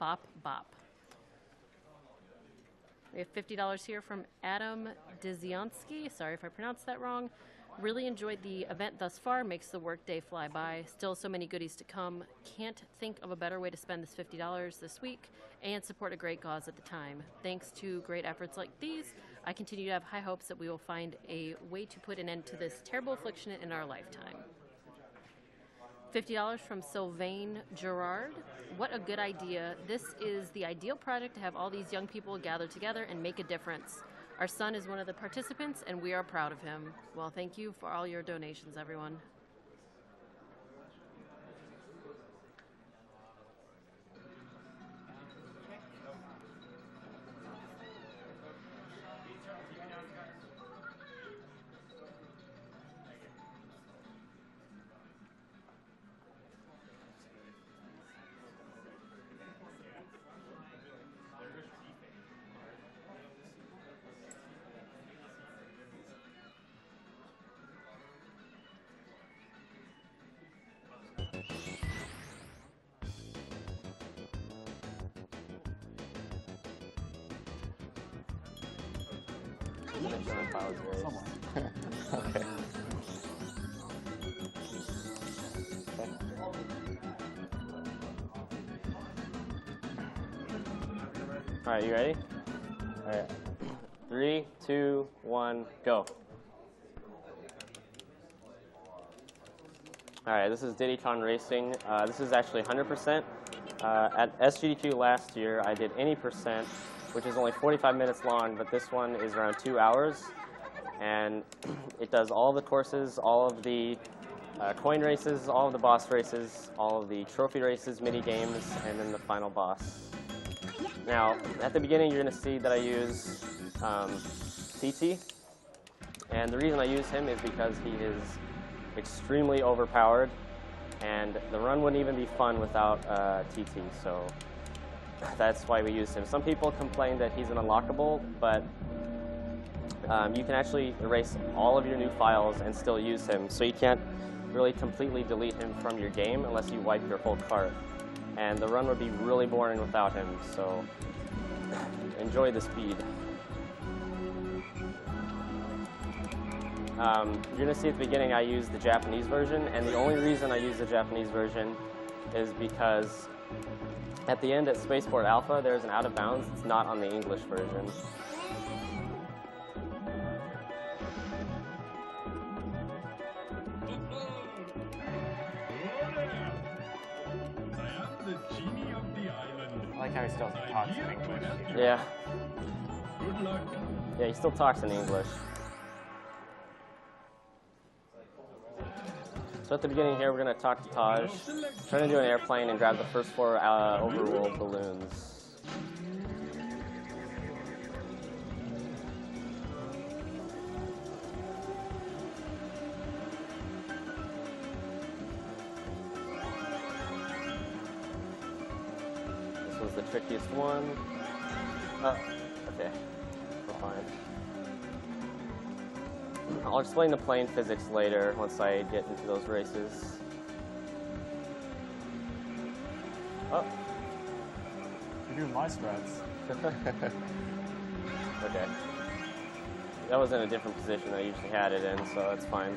bop, bop. We have $50 here from Adam Dzianski. Sorry if I pronounced that wrong. Really enjoyed the event thus far. Makes the workday fly by. Still so many goodies to come. Can't think of a better way to spend this $50 this week and support a great cause at the time. Thanks to great efforts like these, I continue to have high hopes that we will find a way to put an end to this terrible affliction in our lifetime. $50 from Sylvain Gerard. What a good idea. This is the ideal project to have all these young people gather together and make a difference. Our son is one of the participants, and we are proud of him. Well, thank you for all your donations, everyone. Okay. All right, you ready? All right. 3, 2, 1, go. All right, this is Diddy Racing. This is actually 100%. At SGDQ last year, I did any percent, which is only 45 minutes long, but this one is around 2 hours. And it does all the courses, all of the coin races, all of the boss races, all of the trophy races, mini games, and then the final boss. Now, at the beginning, you're going to see that I use TT. And the reason I use him is because he is extremely overpowered, and the run wouldn't even be fun without TT. So that's why we use him. Some people complain that he's an unlockable, but you can actually erase all of your new files and still use him. So you can't really completely delete him from your game unless you wipe your whole cart. And the run would be really boring without him, so enjoy the speed. You're going to see at the beginning I use the Japanese version, and the only reason I use the Japanese version is because at the end at Spaceport Alpha, there's an out of bounds. It's not on the English version. I like how he still talks in English. Yeah. Yeah, he still talks in English. So at the beginning here, we're going to talk to Taj, trying to do an airplane and grab the first 4 overworld balloons. This was the trickiest one. Oh, okay, we're fine. I'll explain the plane physics later once I get into those races. Oh. You're doing my strats. Okay. That was in a different position I usually had it in, so that's fine.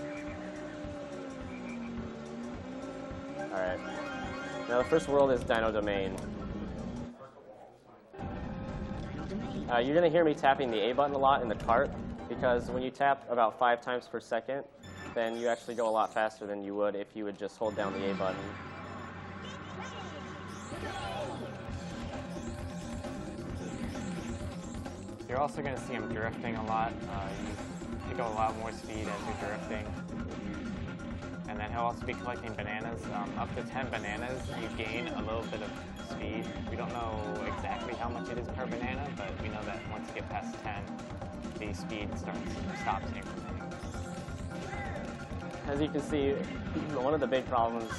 Alright. Now the first world is Dino Domain. You're going to hear me tapping the A button a lot in the cart, because when you tap about 5 times per second, then you actually go a lot faster than you would if you would just hold down the A button. You're also going to see him drifting a lot. You pick up a lot more speed as you're drifting. And then he'll also be collecting bananas. Up to 10 bananas, you gain a little bit of speed. We don't know exactly how much it is per banana, but we know that once you get past 10, the speed stops incrementing. As you can see, one of the big problems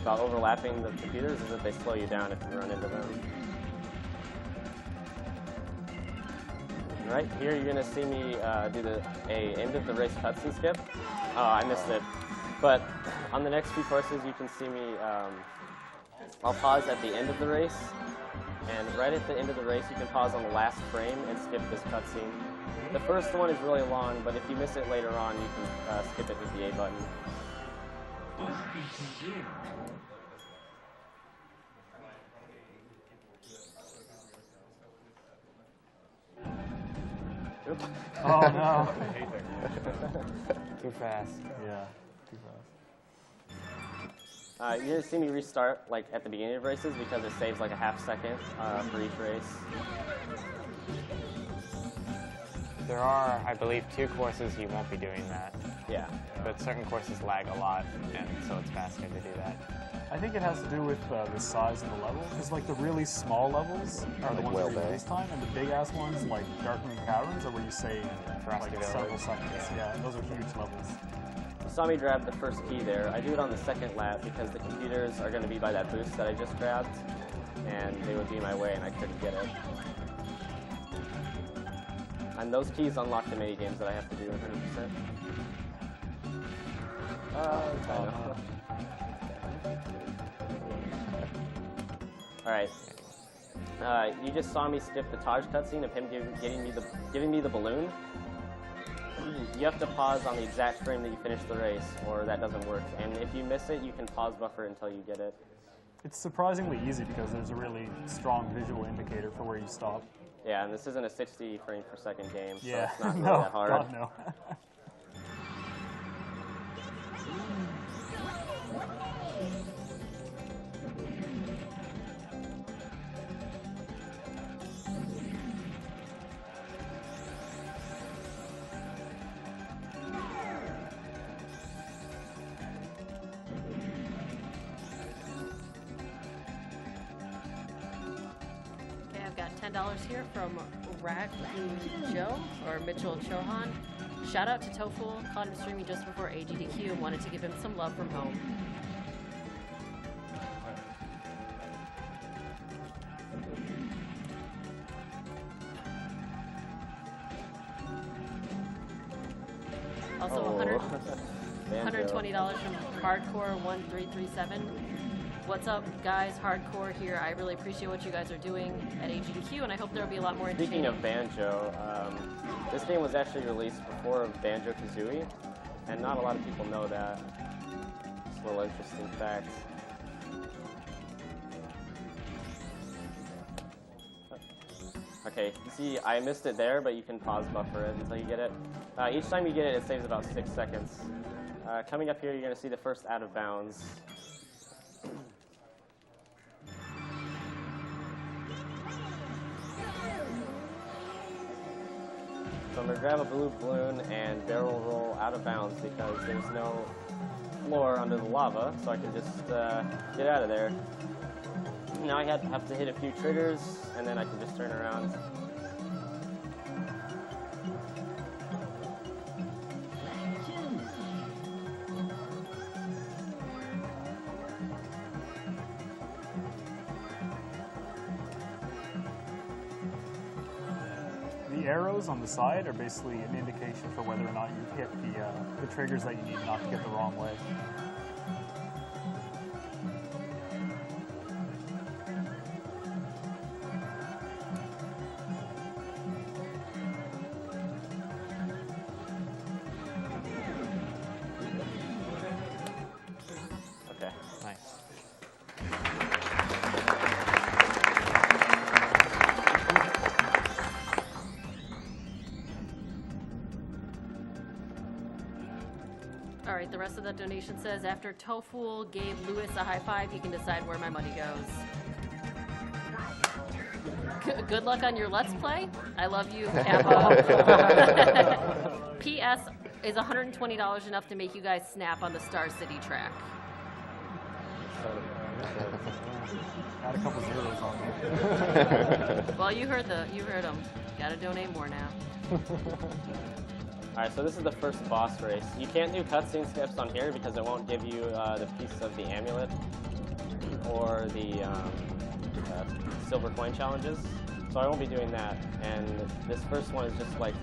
about overlapping the computers is that they slow you down if you run into them. Right here, you're going to see me do a end of the race cutscene skip. Oh, I missed it. But on the next few courses, you can see me, I'll pause at the end of the race, And right at the end of the race, you can pause on the last frame and skip this cutscene. The first one is really long, but if you miss it later on, you can skip it with the A button. Oops. Oh no. Too fast. Yeah, too fast. You're gonna see me restart like at the beginning of races because it saves like a half second for each race. There are, I believe, 2 courses you won't be doing that. Yeah. But certain courses lag a lot, and so it's faster to do that. I think it has to do with the size of the level, because like the really small levels are the ones where you race time, and the big ass ones like Darkroom Caverns are where you save like several seconds. Yeah, those are huge levels. You saw me grab the first key there. I do it on the second lap because the computers are going to be by that boost that I just grabbed, and they would be in my way and I couldn't get it. And those keys unlock the mini games that I have to do 100%. I know. Alright. You just saw me skip the Taj cutscene of him giving me the balloon. You have to pause on the exact frame that you finish the race, or that doesn't work. And if you miss it, you can pause buffer until you get it. It's surprisingly easy because there's a really strong visual indicator for where you stop. Yeah, and this isn't a 60 frame per second game, so Yeah, it's not really no, that hard. God, no. Okay, I've got $10 here from Raku Joe, or Mitchell Chohan. Shout out to Toufool, caught him streaming just before AGDQ and wanted to give him some love from home. Also, $120 from Hardcore1337. What's up, guys? Hardcore here. I really appreciate what you guys are doing at AGDQ, and I hope there will be a lot more Speaking of Banjo, this game was actually released before Banjo-Kazooie, and not a lot of people know that. It's a little interesting fact. Okay, you see, I missed it there, but you can pause buffer it until you get it. Each time you get it, it saves about 6 seconds. Coming up here, you're going to see the first out of bounds. So I'm going to grab a blue balloon and barrel roll out of bounds because there's no floor under the lava, so I can just get out of there. Now I have to hit a few triggers, and then I can just turn around. The arrows on the side are basically an indication for whether or not you hit the triggers that you need not to get the wrong way. Okay. Nice. All right, the rest of that donation says, after Toufool gave Lewis a high five, he can decide where my money goes. Good luck on your Let's Play. I love you, Kappa. P.S. Is $120 enough to make you guys snap on the Star City track? Add a couple zeros on there. Well, you heard them. Gotta donate more now. Alright, so this is the first boss race. You can't do cutscene skips on here because it won't give you the piece of the amulet or the silver coin challenges. So I won't be doing that. And this first one is just like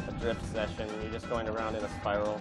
a drift session. You're just going around in a spiral.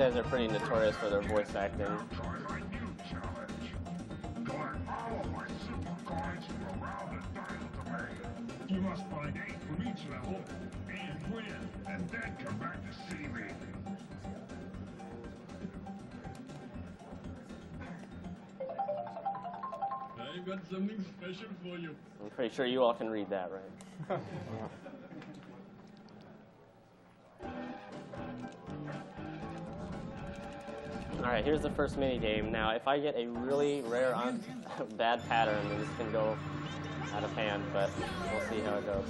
guys are pretty notorious for their voice acting. You must find 8 from each level and win, and then come back to see me. I've got something special for you. I'm pretty sure you all can read that, right? Alright, here's the first mini game. Now, if I get a really rare bad pattern, then this can go out of hand, but we'll see how it goes.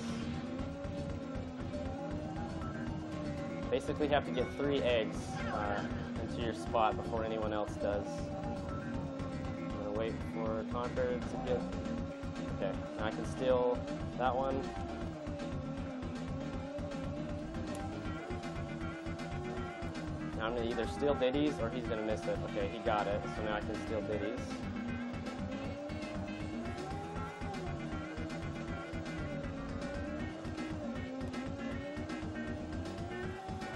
Basically, you have to get 3 eggs into your spot before anyone else does. I'm gonna wait for Conquer to get... Okay, now I can steal that one. Now I'm gonna either steal Diddy's or he's gonna miss it. Okay, he got it, so now I can steal Diddy's.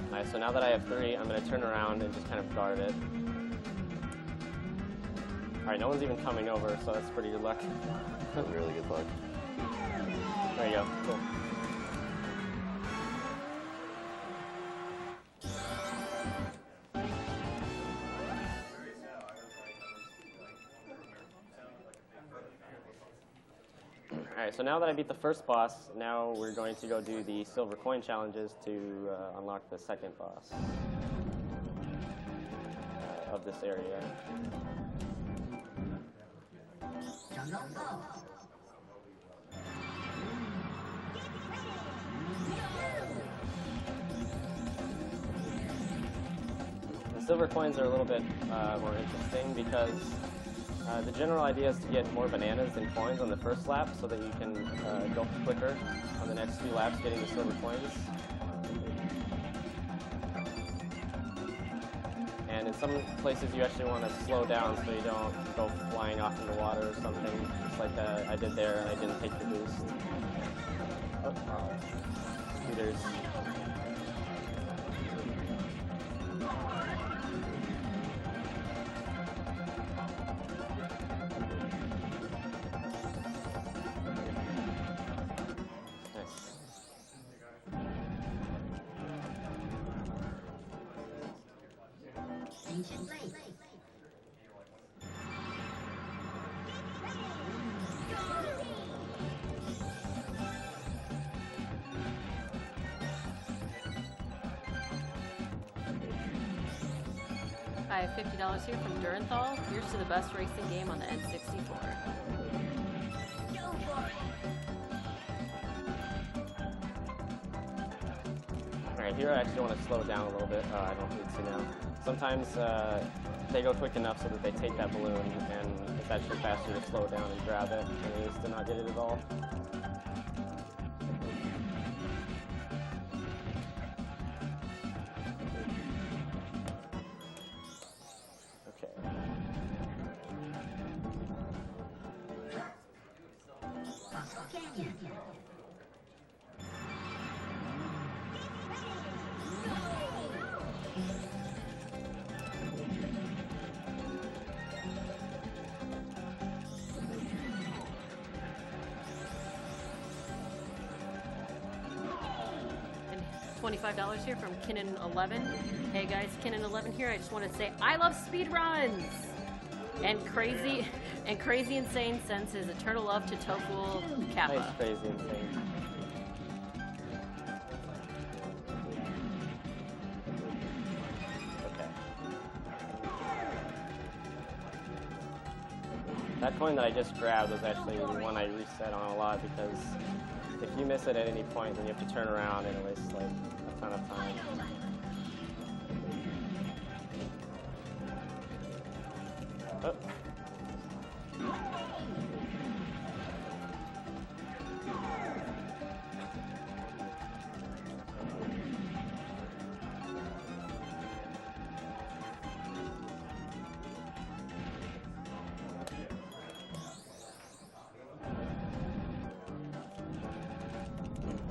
Alright, so now that I have 3, I'm gonna turn around and just kind of guard it. Alright, no one's even coming over, so that's pretty good luck. Really good luck. There you go, cool. Alright, so now that I beat the first boss, now we're going to go do the silver coin challenges to unlock the second boss of this area. The silver coins are a little bit more interesting because the general idea is to get more bananas than coins on the first lap so that you can go quicker on the next few laps getting the silver coins. And in some places you actually want to slow down so you don't go flying off in the water or something, just like I did there and I didn't take the boost. Oh, scooters. I have $50 here from Duranthal. Here's to the best racing game on the N64. Alright, here I actually want to slow it down a little bit. I don't need to now. Sometimes they go quick enough so that they take that balloon, and it's actually faster to slow it down and grab it than it is to not get it at all. $25 here from Kinnan11. Hey guys, Kinnan11 here. I just want to say I love speed runs. And Crazy Insane sends his eternal love to Toufool31. Nice, Crazy Insane. Okay. That coin that I just grabbed was actually the one I reset on a lot because if you miss it at any point, then you have to turn around and it wastes like a ton of time. Oh.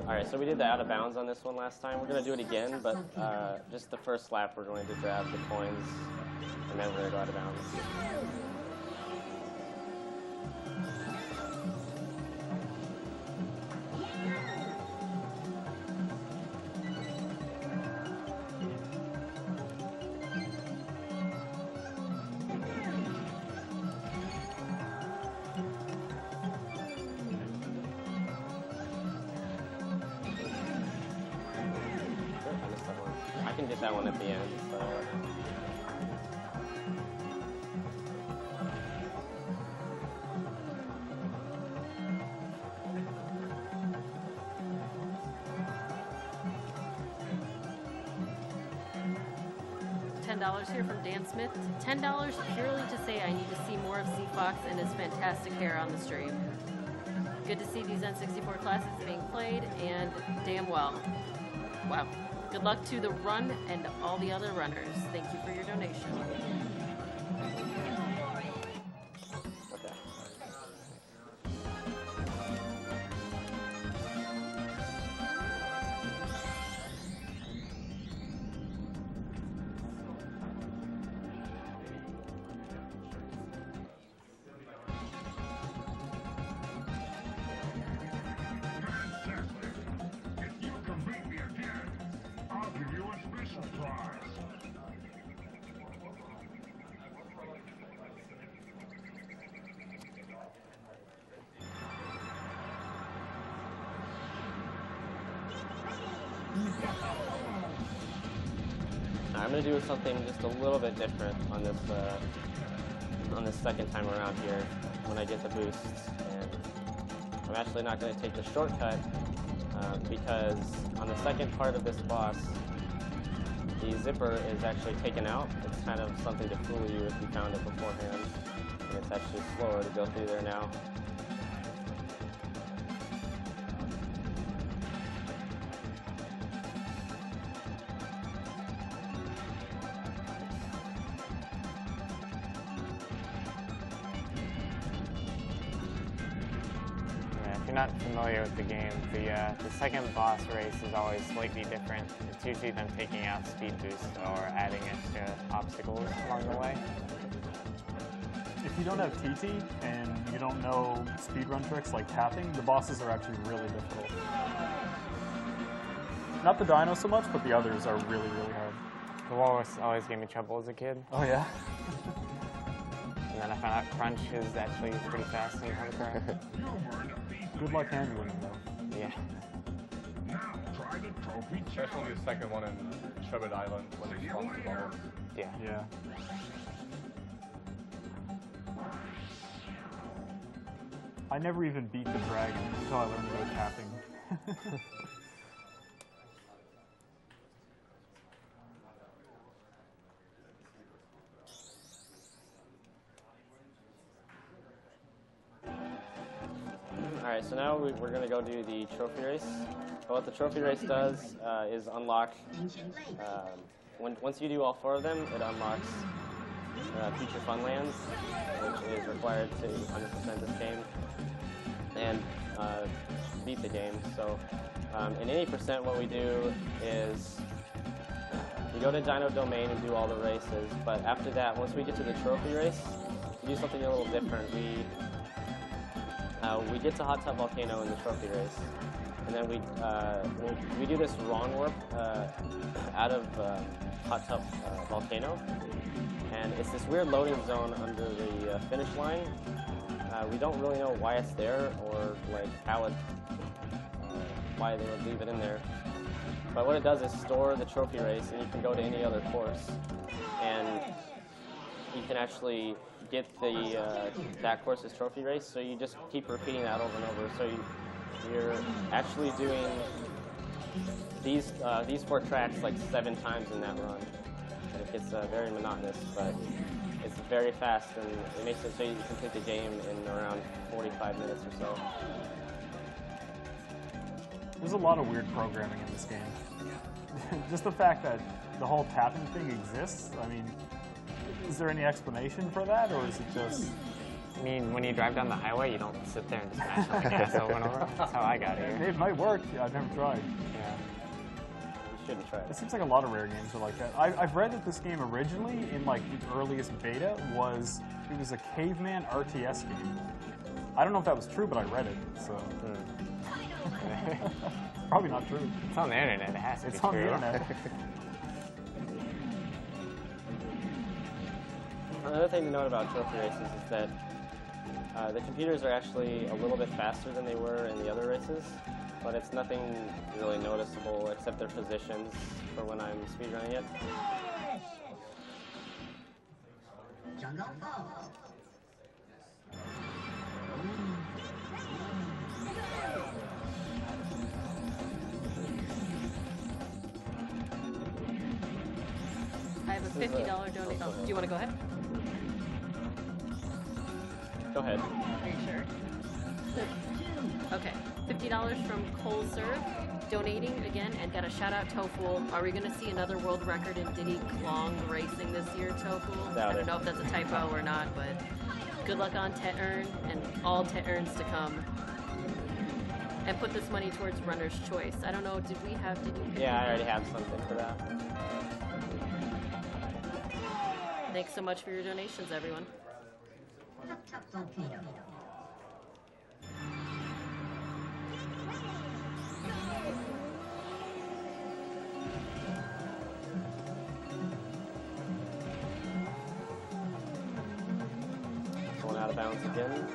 All right, so we did the out of bounds on this one last time. We're going to do it again, but just the first lap we're going to grab the coins, and then we're going to go out of bounds. I can get that one at the end. So. $10 here from Dan Smith. $10 purely to say I need to see more of C-Fox and his fantastic hair on the stream. Good to see these N64 classes being played, and damn well. Wow. Good luck to the run and all the other runners. Thank you for your donation. Okay. If you can beat me again, I'll give you a special prize. I'm going to do something just a little bit different on this second time around here when I get the boosts. And I'm actually not going to take the shortcut because on the second part of this boss, the zipper is actually taken out. It's kind of something to fool you if you found it beforehand. And it's actually slower to go through there now. If you're not familiar with the game, the second boss race is always slightly different. It's usually them taking out speed boost or adding extra obstacles along the way. If you don't have TT and you don't know speedrun tricks like tapping, the bosses are actually really difficult. Not the dino so much, but the others are really, really hard. The walrus always gave me trouble as a kid. Oh yeah? And then I found out Crunch is actually pretty fast in hardcore. Good luck handling them though. Yeah. Now try the trophy Especially the second one in Shredded Island when they spawn the bubbles. Yeah. Yeah. I never even beat the dragon until I learned about tapping. Alright, so now we're going to go do the trophy race. But what the trophy race does is unlock, once you do all 4 of them, it unlocks Future Funlands, which is required to 100% this game, and beat the game. So in any percent, what we do is we go to Dino Domain and do all the races, but after that, once we get to the trophy race, we do something a little different. We get to Hot Tub Volcano in the trophy race, and then we do this Ron Warp out of Hot Tub Volcano, and it's this weird loading zone under the finish line. We don't really know why it's there or like how why they would leave it in there. But what it does is store the trophy race, and you can go to any other course, and you can actually get that course's trophy race. So you just keep repeating that over and over. So you're actually doing these 4 tracks like 7 times in that run. And it gets very monotonous, but it's very fast, and it makes it so you can complete the game in around 45 minutes or so. There's a lot of weird programming in this game. Just the fact that the whole tapping thing exists, I mean, is there any explanation for that, or is it just I mean, when you drive down the highway, you don't sit there and just mash on the gas over and over. That's how I got here. It might work. I've never tried. Yeah. You shouldn't try It it. seems like a lot of rare games are like that. I've read that this game originally, in like the earliest beta, was a caveman RTS game. I don't know if that was true, but I read it, so it's probably not true. It's on the internet. It has to be It's true. on the internet. Another thing to note about trophy races is that the computers are actually a little bit faster than they were in the other races, but it's nothing really noticeable except their positions for when I'm speedrunning it. I have a $50 donate. Oh, do you want to go ahead? Go ahead. Are you sure? Okay, $50 from Cole Serve, donating again, and got a shout out Toufool. Are we going to see another world record in Diddy Klong racing this year, Toufool? Doubt I don't it. know if that's a typo or not, but good luck on Te'ern and all Te'erns to come. And put this money towards Runner's Choice. I don't know, did you? Yeah, I already have something for that. Thanks so much for your donations, everyone. Going out of bounds again.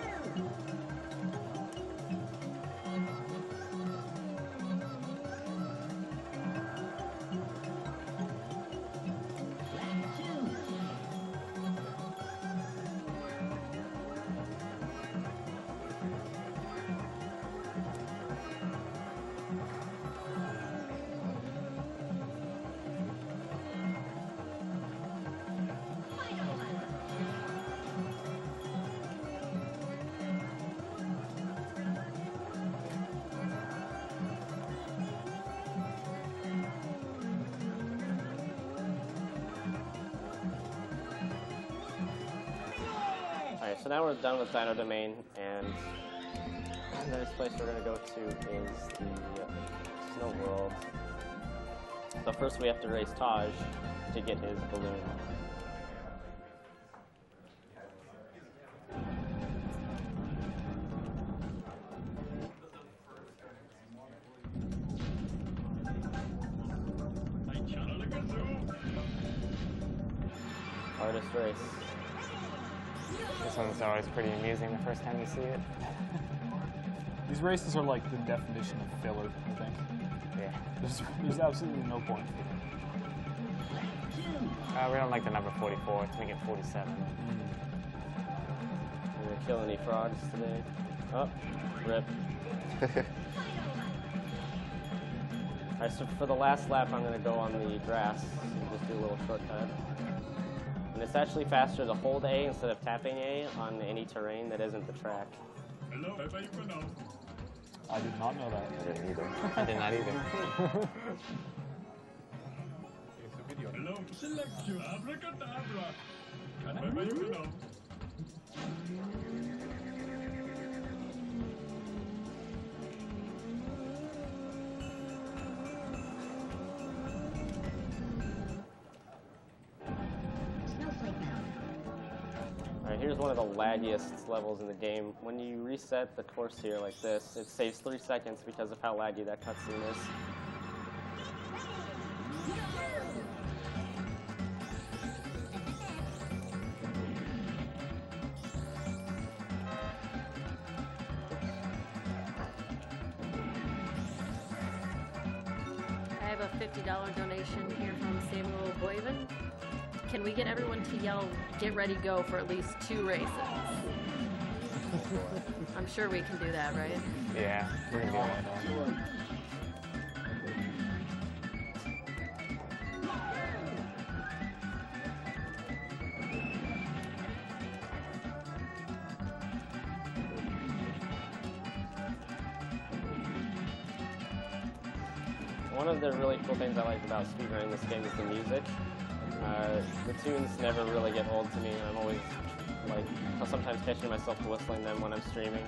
Alright, so now we're done with Dino Domain, and the next place we're going to go to is the Snow World. So first we have to race Taj to get his balloon. Hardest race. This one's always pretty amusing the first time you see it. These races are like the definition of filler, I think. Yeah. There's absolutely no point. We don't like the number 44. Let's make it 47. We're going to kill any frogs today. Oh, rip. Alright, so for the last lap I'm going to go on the grass and just do a little shortcut. And it's actually faster to hold A instead of tapping A on any terrain that isn't the track. Hello, how about you for now? I did not know that. I didn't either. I did not either. It's a video. Hello, select you, abracadabra. How about you for now? Alright, here's one of the laggiest levels in the game. When you reset the course here like this, it saves 3 seconds because of how laggy that cutscene is. I have a $50 donation here from Samuel Boyven. Can we get everyone to yell, "Get ready, go" for at least 2 races? I'm sure we can do that, right? Yeah, we can do that. One of the really cool things I like about speedrunning this game is the music. The tunes never really get old to me, and I'm always like sometimes catching myself whistling them when I'm streaming.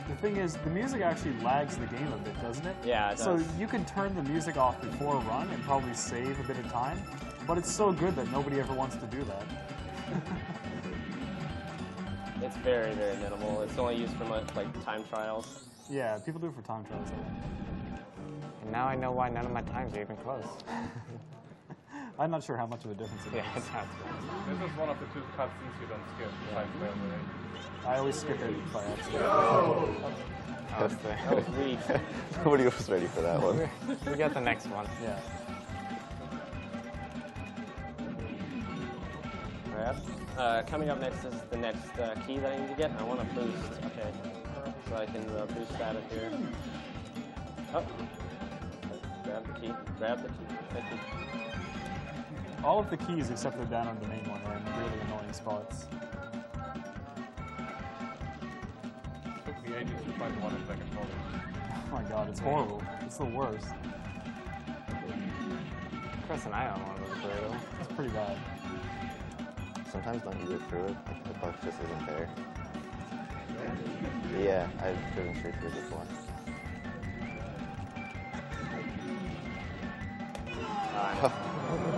The thing is, the music actually lags the game a bit, doesn't it? Yeah, it So does. you can turn the music off before a run and probably save a bit of time, but it's so good that nobody ever wants to do that. It's very, very minimal. It's only used for like time trials. Yeah, people do it for time trials. And now I know why none of my times are even close. I'm not sure how much of a difference it Yeah, makes. it's not close. This is one of the 2 cutscenes you don't skip besides Railway. I always skip it by accident. That was weak. Nobody was ready for that one. We got the next one. Yeah. Alright. Coming up next is the next key that I need to get. I want to boost. Okay. So I can boost that up here. Oh. Grab the key. Grab the key. Thank you. All of the keys except for down on the main one are in really annoying spots. It took me ages to find one in second order. Oh my god, it's horrible. It's the worst. Press an eye on one was brutal. It's pretty bad. Sometimes don't you go through it? Like the box just isn't there. Yeah, I've driven straight through before.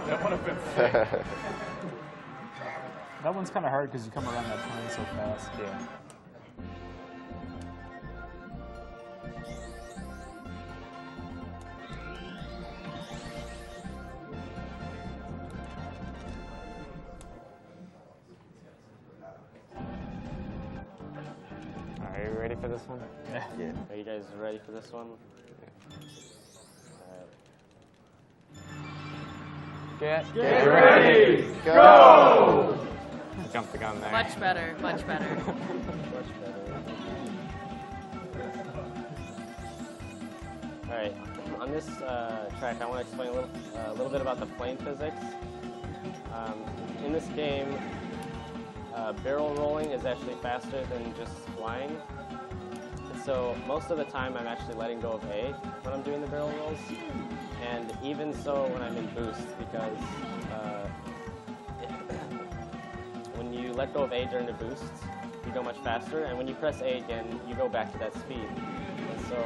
That would have been sick. That one's kind of hard because you come around that turn so fast. Yeah. Are you ready for this one? Yeah. Yeah. Are you guys ready for this one? Get ready! Go! Jump the gun there. Much better, much better. Much better. Alright, on this track I want to explain a little bit about the plane physics. In this game, barrel rolling is actually faster than just flying. And so most of the time I'm actually letting go of A when I'm doing the barrel rolls. And even so when I'm in boost, because when you let go of A during the boost, you go much faster, and when you press A again, you go back to that speed. So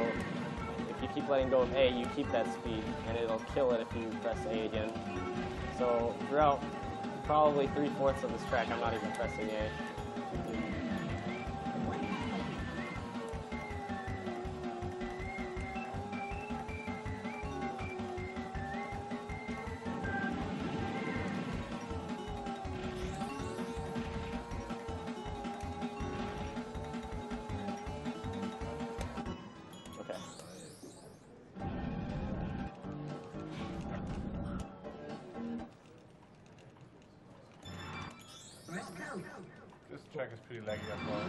if you keep letting go of A, you keep that speed, and it'll kill it if you press A again. So throughout probably 3/4 of this track, I'm not even pressing A. Okay. This track is pretty laggy as well.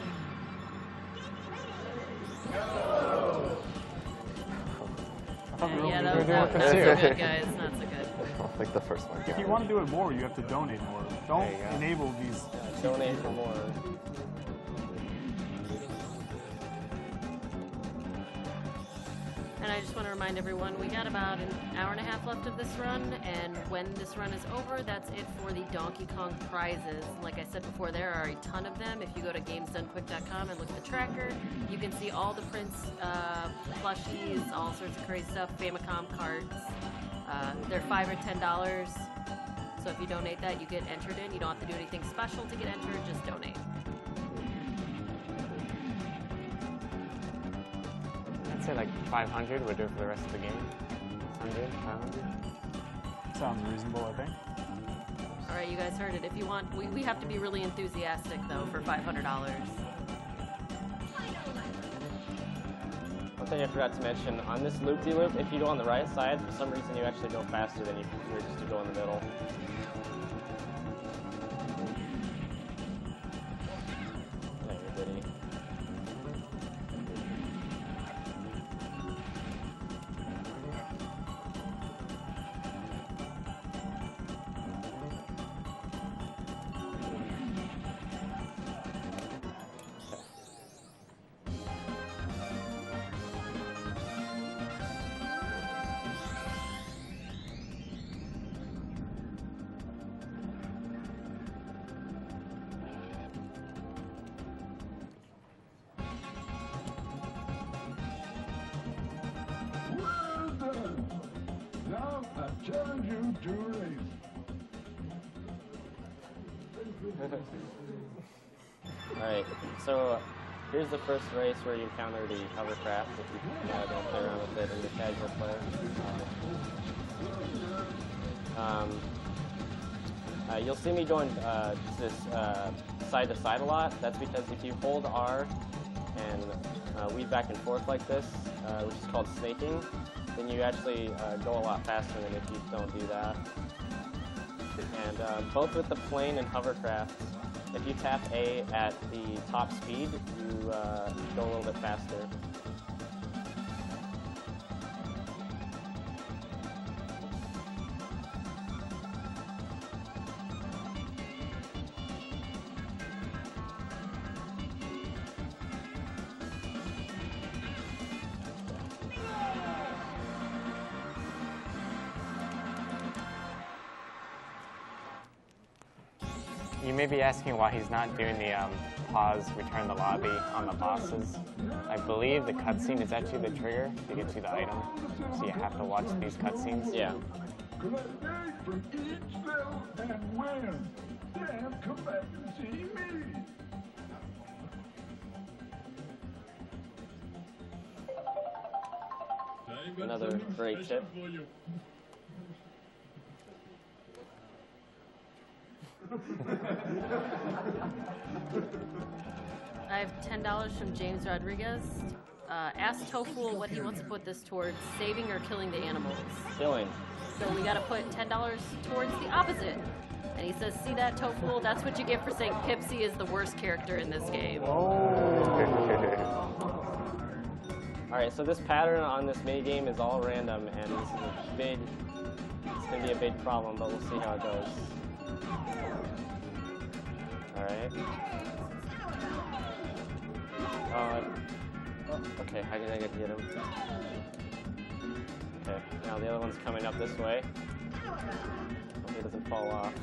Yeah, that's doing not for so two. good, guys. Not so good. Like the first one. If you want to do it more, you have to donate more. Don't There you go. enable these. Donate for more. And I just want to remind everyone, we got about an hour and a half left of this run, and when this run is over, that's it for the Donkey Kong prizes. Like I said before, there are a ton of them. If you go to gamesdonequick.com and look at the tracker, you can see all the prints, plushies, all sorts of crazy stuff, Famicom cards. They're $5 or $10. So if you donate that, you get entered in. You don't have to do anything special to get entered, just donate. I'd say like 500 would do it for the rest of the game. 100, 500. Sounds reasonable, I think. All right, you guys heard it. If you want, we have to be really enthusiastic, though, for $500. One thing I forgot to mention, on this loop-de-loop, if you go on the right side, for some reason you actually go faster than you were just to go in the middle. Yeah, you're Diddy. telling you to race. Alright, so here's the first race where you encounter the hovercraft if you don't play around with it in the casual play. You'll see me going this side to side a lot. That's because if you hold R and weave back and forth like this, which is called snaking, then you actually go a lot faster than if you don't do that. And both with the plane and hovercraft, if you tap A at the top speed, you go a little bit faster. You may be asking why he's not doing the pause, return the lobby on the bosses. I believe the cutscene is actually the trigger to get you the item, so you have to watch these cutscenes. Yeah. Collect from each level and win. Then come back and see me. Another great tip. I have $10 from James Rodriguez. Ask Toufool what he wants to put this towards, saving or killing the animals. Killing. So we got to put $10 towards the opposite. And he says, see that, Toufool? That's what you get for saying Pipsy is the worst character in this game. Alright, so this pattern on this minigame is all random, and this is a big, it's going to be a big problem, but we'll see how it goes. Alright. Okay, how can I get to get him? Okay, now the other one's coming up this way. Hope he doesn't fall off.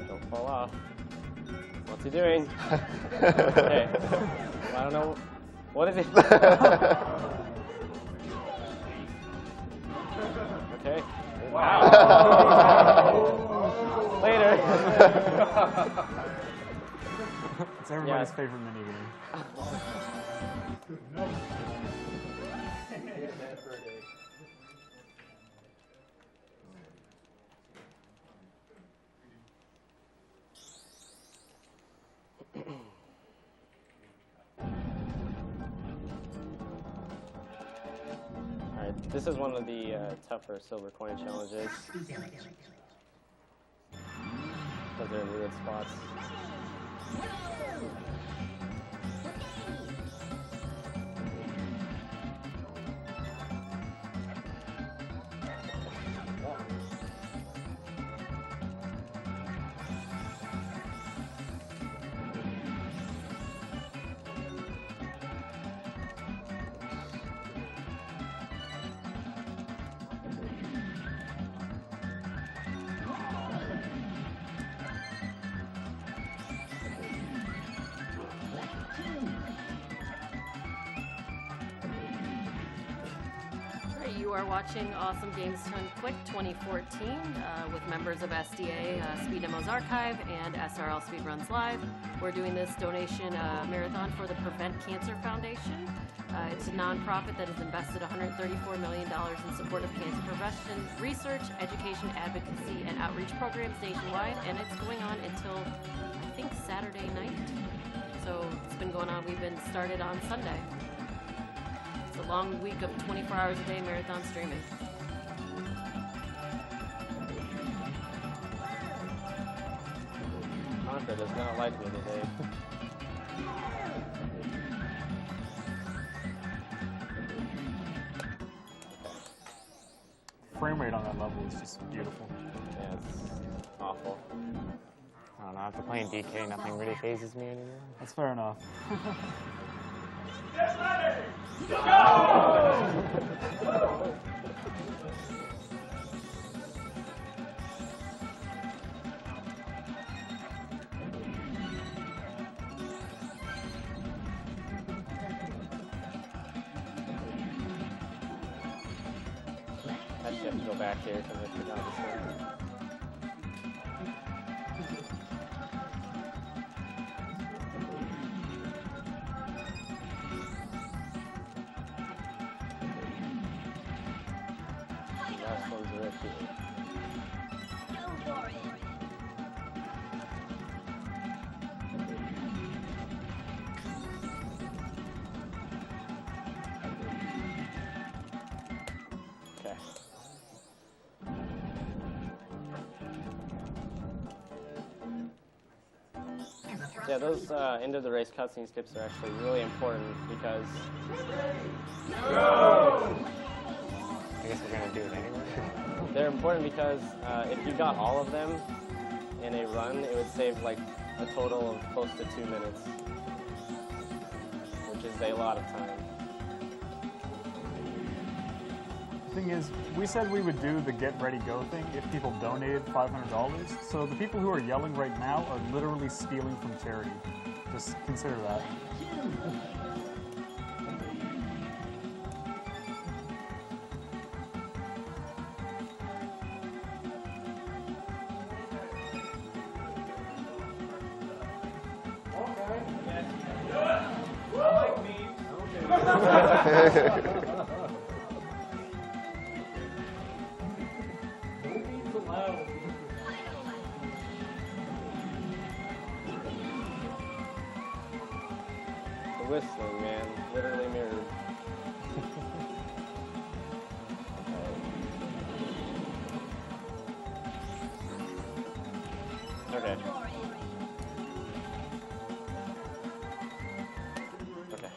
Don't fall off. What's he doing? Okay. Well, I don't know. What is it? Okay. Wow. Later. It's everybody's favorite minigame. Alright, this is one of the tougher silver coin challenges. Because they're in weird spots. You are watching Awesome Games Done Quick 2014 with members of SDA Speed Demos Archive and SRL Speedruns Live. We're doing this donation marathon for the Prevent Cancer Foundation. It's a nonprofit that has invested $134 million in support of cancer prevention, research, education, advocacy, and outreach programs nationwide, and it's going on until, I think, Saturday night. So it's been going on. We've been started on Sunday. A long week of 24 hours a day marathon streaming. Contra does not like me today. Frame rate on that level is just beautiful. Yeah, it's awful. I don't know, after playing DK, nothing really phases me anymore. That's fair enough. actually have to go back here because I forgot this one. Last one's right here. Okay. Yeah, those end of the race cutscene skips are actually really important because I guess we're gonna do it anyway. they're important because if you got all of them in a run, it would save like a total of close to 2 minutes, which is a lot of time. The thing is, we said we would do the get ready go thing if people donated $500. So the people who are yelling right now are literally stealing from charity. Just consider that. The whistling, man, literally mirrored. Okay. Okay.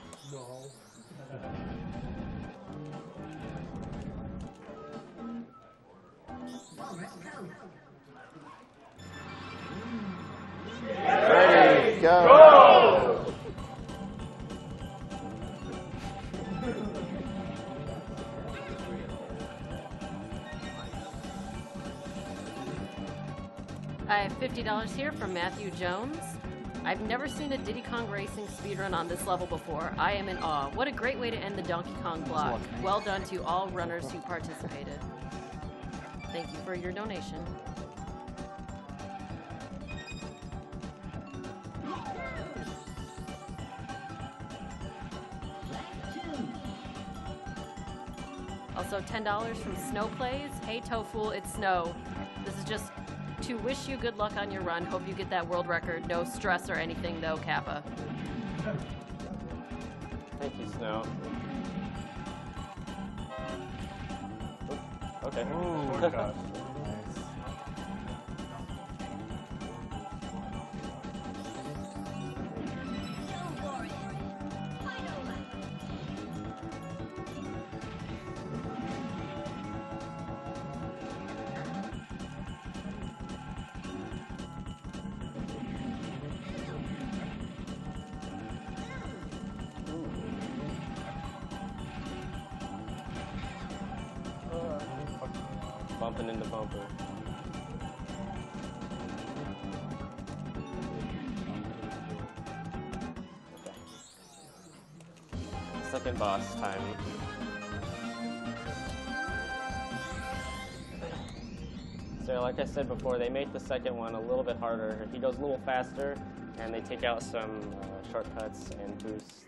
Ready, go! I have $50 here from Matthew Jones. I've never seen a Diddy Kong Racing speedrun on this level before. I am in awe. What a great way to end the Donkey Kong block. Well done to all runners who participated. Thank you for your donation. Also $10 from Snow Plays. Hey Toufool, it's Snow. This is just to wish you good luck on your run. Hope you get that world record. No stress or anything though, Kappa. Thank you, Snow. Oop, okay. Oh my gosh. Bumping into bumper. Okay. Second boss time. So like I said before, they make the second one a little bit harder. He goes a little faster, and they take out some shortcuts and boosts.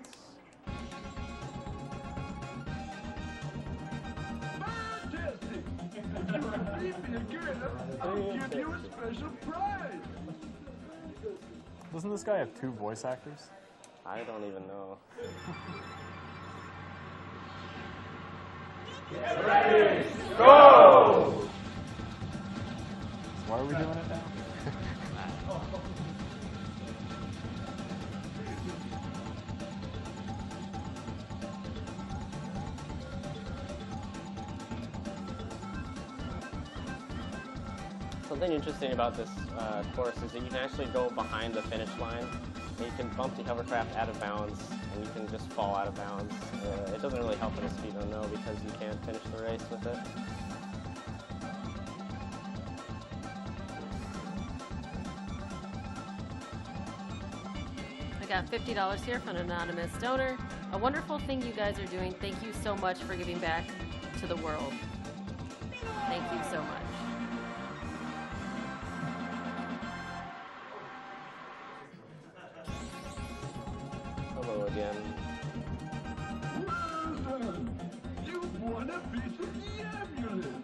I'll give you a special prize. Doesn't this guy have 2 voice actors? I don't even know. Ready, go! So why are we doing it now? Something interesting about this course is that you can actually go behind the finish line, and you can bump the hovercraft out of bounds, and you can just fall out of bounds. It doesn't really help in a speedrun though, because you can't finish the race with it. I got $50 here from an anonymous donor. A wonderful thing you guys are doing. Thank you so much for giving back to the world. Thank you so much. Hello again. Well done. You've won a piece of the amulet.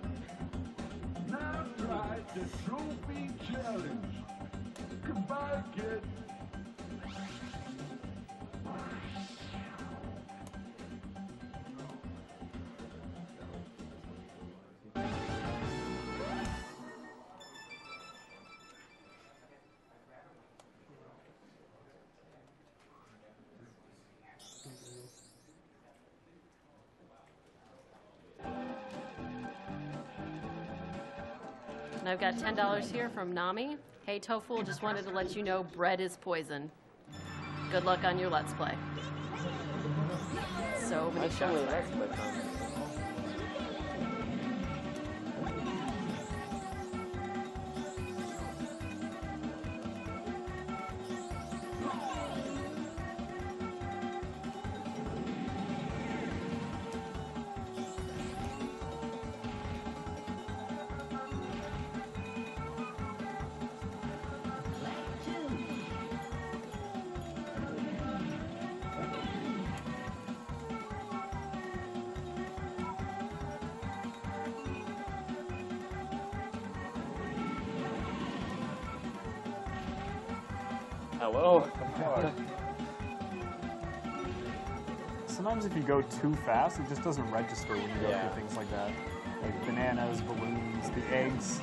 Now try the trophy challenge. Goodbye, kid. And I've got $10 here from Nami. Hey, Toufool, just wanted to let you know bread is poison. Good luck on your Let's Play. So many shots. Let's Play comments. Hello. Sometimes if you go too fast, it just doesn't register when you go through things like that. Like bananas, balloons, the eggs.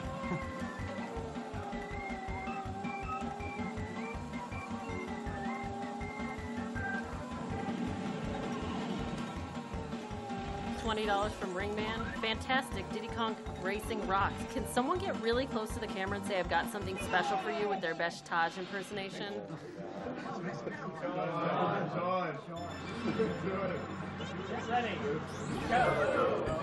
$20 from Ringman. Fantastic. Diddy Kong Racing rocks. Can someone get really close to the camera and say I've got something special for you with their best Taj impersonation? Ready. Go.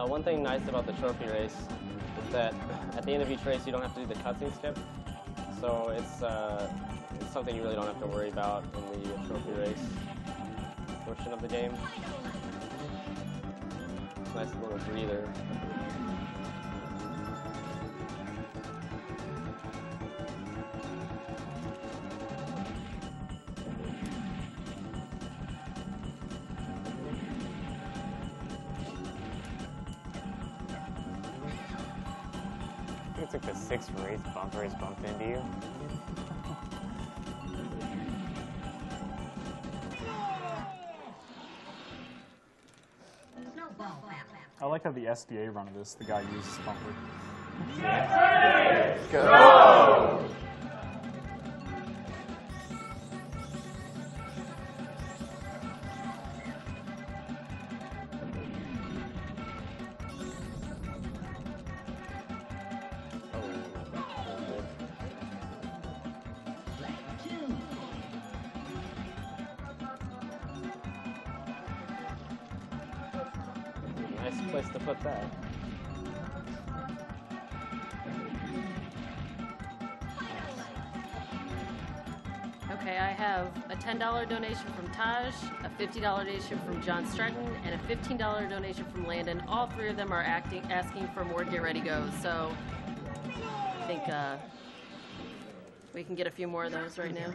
One thing nice about the trophy race is that at the end of each race you don't have to do the cutscene skip, so it's something you really don't have to worry about in the trophy race portion of the game. Nice little breather. It's like the 6th race bumped into you. I like how the SDA run of this, the guy uses bumper. Go! Nice place to put that. Okay, I have a $10 donation from Taj, a $50 donation from John Stratton, and a $15 donation from Landon. All three of them are asking for more Get Ready Goes, so I think we can get a few more of those right now.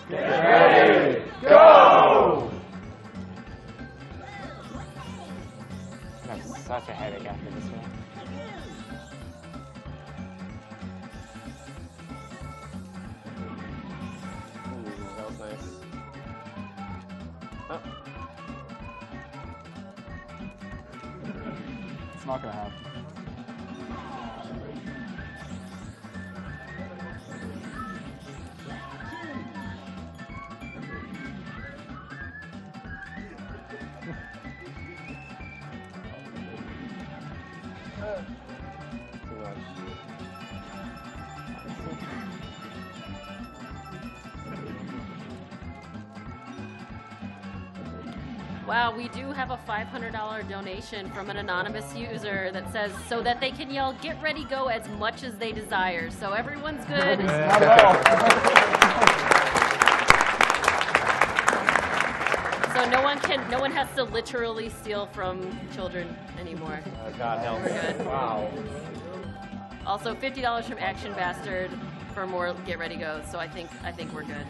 Get ready, go! I have such a headache after this one. Ooh, that was nice. Oh. It's not gonna happen. Too much. Wow, we do have a $500 donation from an anonymous user that says, so that they can yell, "Get ready, go" as much as they desire. So everyone's good. Not at all. So no one has to literally steal from children anymore. God help. We're good. Wow. Also, $50 from Action Bastard for more Get Ready Go. So I think we're good.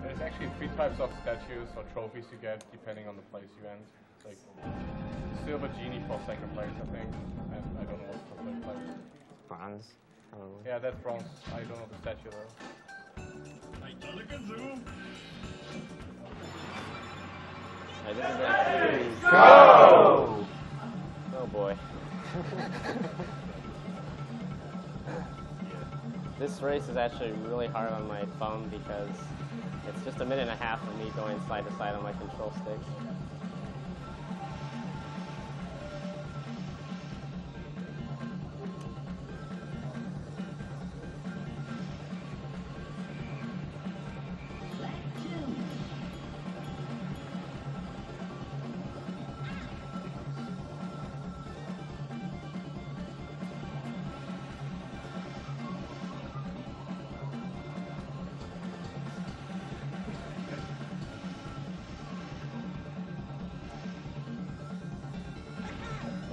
There's actually 3 types of statues or trophies you get depending on the place you end. Like silver genie for 2nd place, I think, and I don't know what's for 3rd place. Bronze, probably. Yeah, that's bronze. I don't know the statue though. Hey, this is actually... Go! Oh boy. This race is actually really hard on my phone because it's just a minute and a half of me going side to side on my control stick.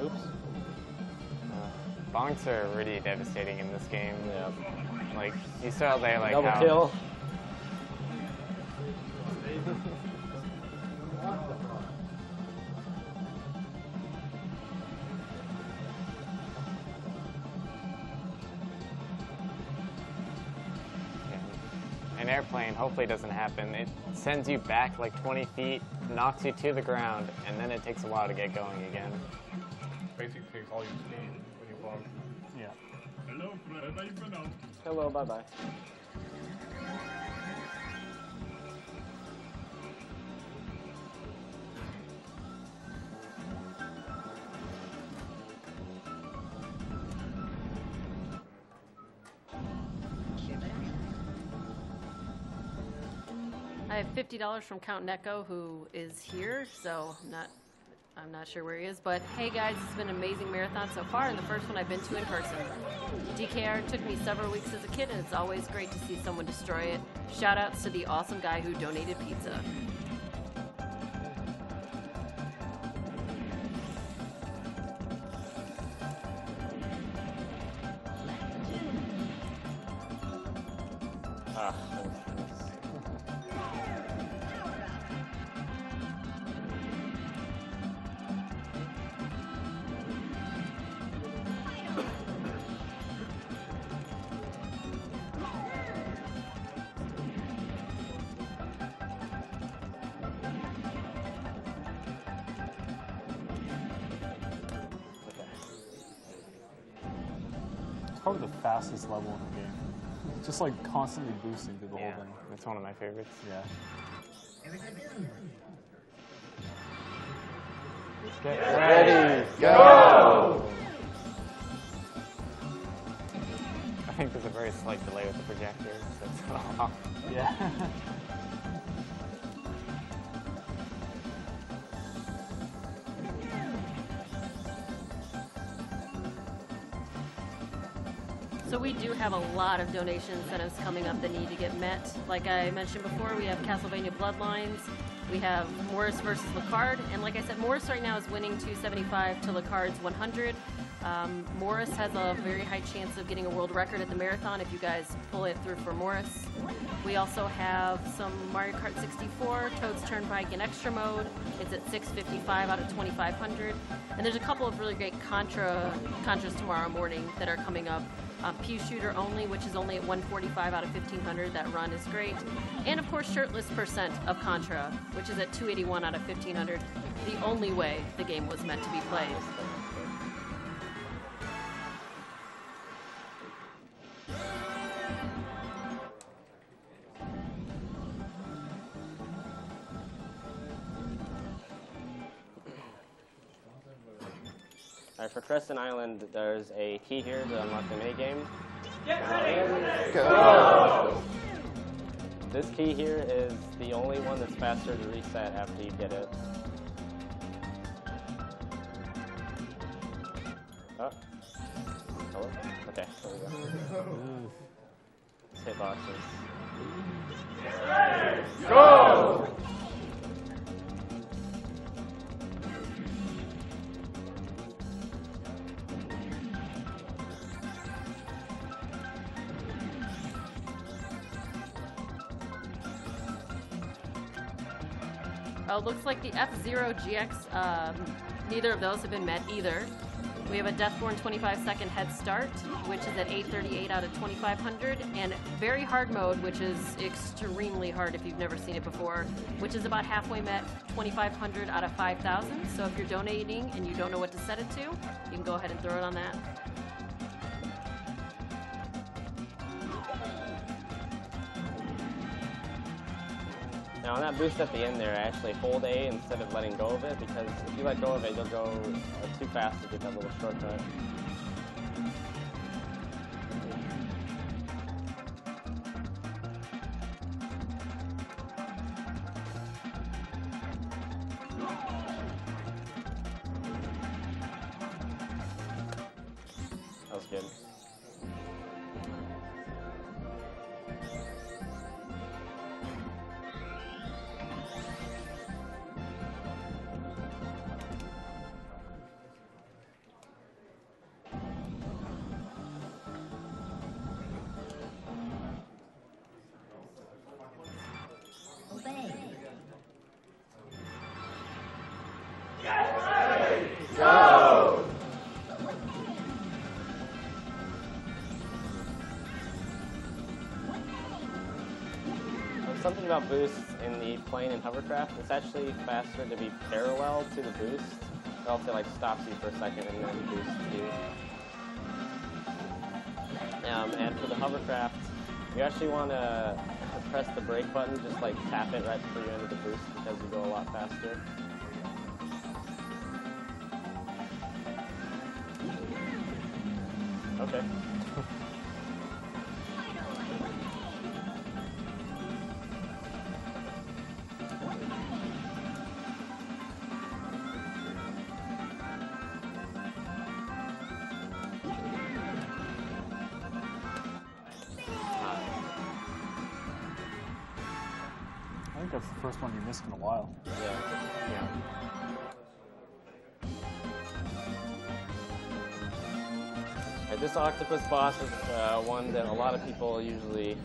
Oops. Bonks are really devastating in this game. Yeah. Like, you saw there, like, Double how... kill. An airplane hopefully doesn't happen. It sends you back like 20 feet, knocks you to the ground, and then it takes a while to get going again. Basically takes all your speed when you bomb. Yeah. Hello, Fred. How you been out? Hello, bye-bye. I have $50 from Count Neko, who is here, so I'm not sure where he is. But hey guys, it's been an amazing marathon so far, and the first one I've been to in person. DKR took me several weeks as a kid, and it's always great to see someone destroy it. Shout outs to the awesome guy who donated pizza. Ah, It's probably the fastest level in the game. Just like constantly boosting through the Yeah, whole thing. that's one of my favorites. Yeah. Get Ready, go! I think there's a very slight delay with the projector. So Yeah. So we do have a lot of donation incentives coming up that need to get met. Like I mentioned before, we have Castlevania Bloodlines, we have Morris versus Lacard, and like I said, Morris right now is winning 275 to Lacard's 100. Morris has a very high chance of getting a world record at the marathon if you guys pull it through for Morris. We also have some Mario Kart 64, Toad's Turnpike in Extra Mode. It's at 655 out of 2,500. And there's a couple of really great Contras tomorrow morning that are coming up. Pew Shooter only, which is only at 145 out of 1500. That run is great. And of course, Shirtless Percent of Contra, which is at 281 out of 1500. The only way the game was meant to be played. Alright, for Crescent Island, there's a key here to unlock the minigame. Go! This key here is the only one that's faster to reset after you get it. Oh. Hello? Okay, there we go. Let's hit boxes. Go! Oh, looks like the F-Zero GX, neither of those have been met either. We have a Deathborn 25-second head start, which is at 838 out of 2500, and very hard mode, which is extremely hard if you've never seen it before, which is about halfway met, 2500 out of 5000. So if you're donating and you don't know what to set it to, you can go ahead and throw it on that. Now on that boost at the end there, I actually hold A instead of letting go of it, because if you let go of it, you'll go too fast to get that little shortcut. That was good. Go! There's something about boosts in the plane and hovercraft. It's actually faster to be parallel to the boost. It also like stops you for a second and then boosts you. And for the hovercraft, you actually want to press the brake button, just like tap it right before you enter the boost because you go a lot faster. Okay. I think that's the first one you missed in a while. Yeah. Alright, this octopus boss is one that a lot of people usually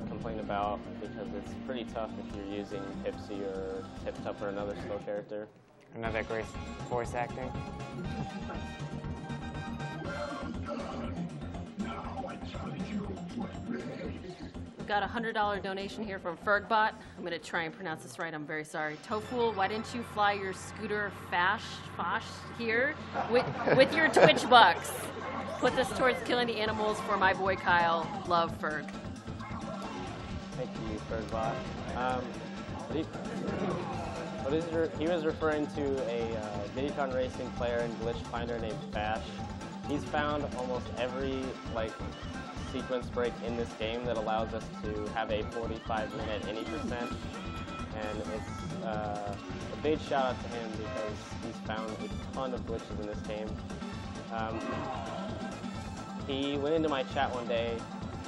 complain about because it's pretty tough if you're using Pipsy or Tip Tup or another slow character. Another great voice acting. We've got a $100 donation here from Fergbot. I'm going to try and pronounce this right. I'm very sorry. Tofool, why didn't you fly your scooter Fash here with your Twitch bucks? Put this towards killing the animals for my boy Kyle. Love, Ferg. Thank you, Fergbot. He was referring to a Diddy Racing player and glitch finder named Fash. He's found almost every sequence break in this game that allows us to have a 45-minute any percent, and it's a big shout out to him because he's found a ton of glitches in this game. He went into my chat one day,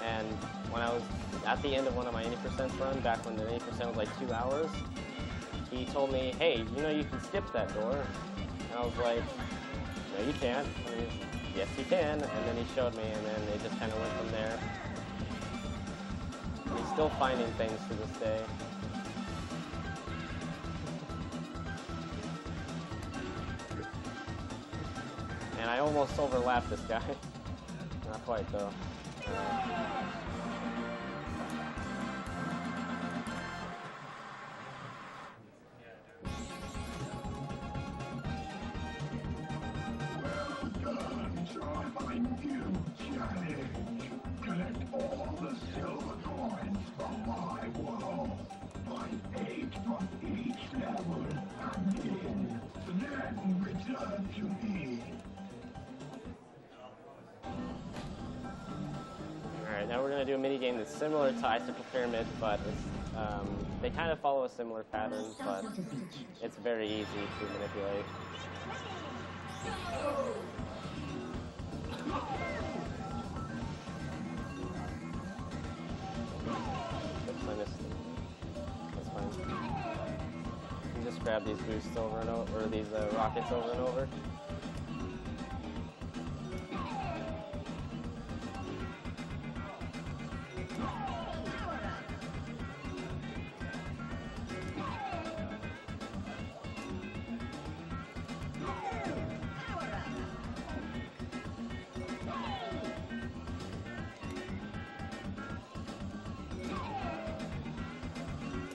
and when I was at the end of one of my 80% run, back when the 80% was like 2 hours, he told me, hey, you know you can skip that door. And I was like, no you can't. And he's, yes you can. And then he showed me, and then it just kind of went from there. And he's still finding things to this day. And I almost overlapped this guy. Not quite though. Collect all the silver coins from my wall. Find 8 from each level and in. Then return to me. Alright, now we're going to do a mini game that's similar to Icicle Pyramid, but it's, they kind of follow a similar pattern, but it's very easy to manipulate. Oops, I missed it. That's fine. You just grab these boosts over and over, or these rockets over and over.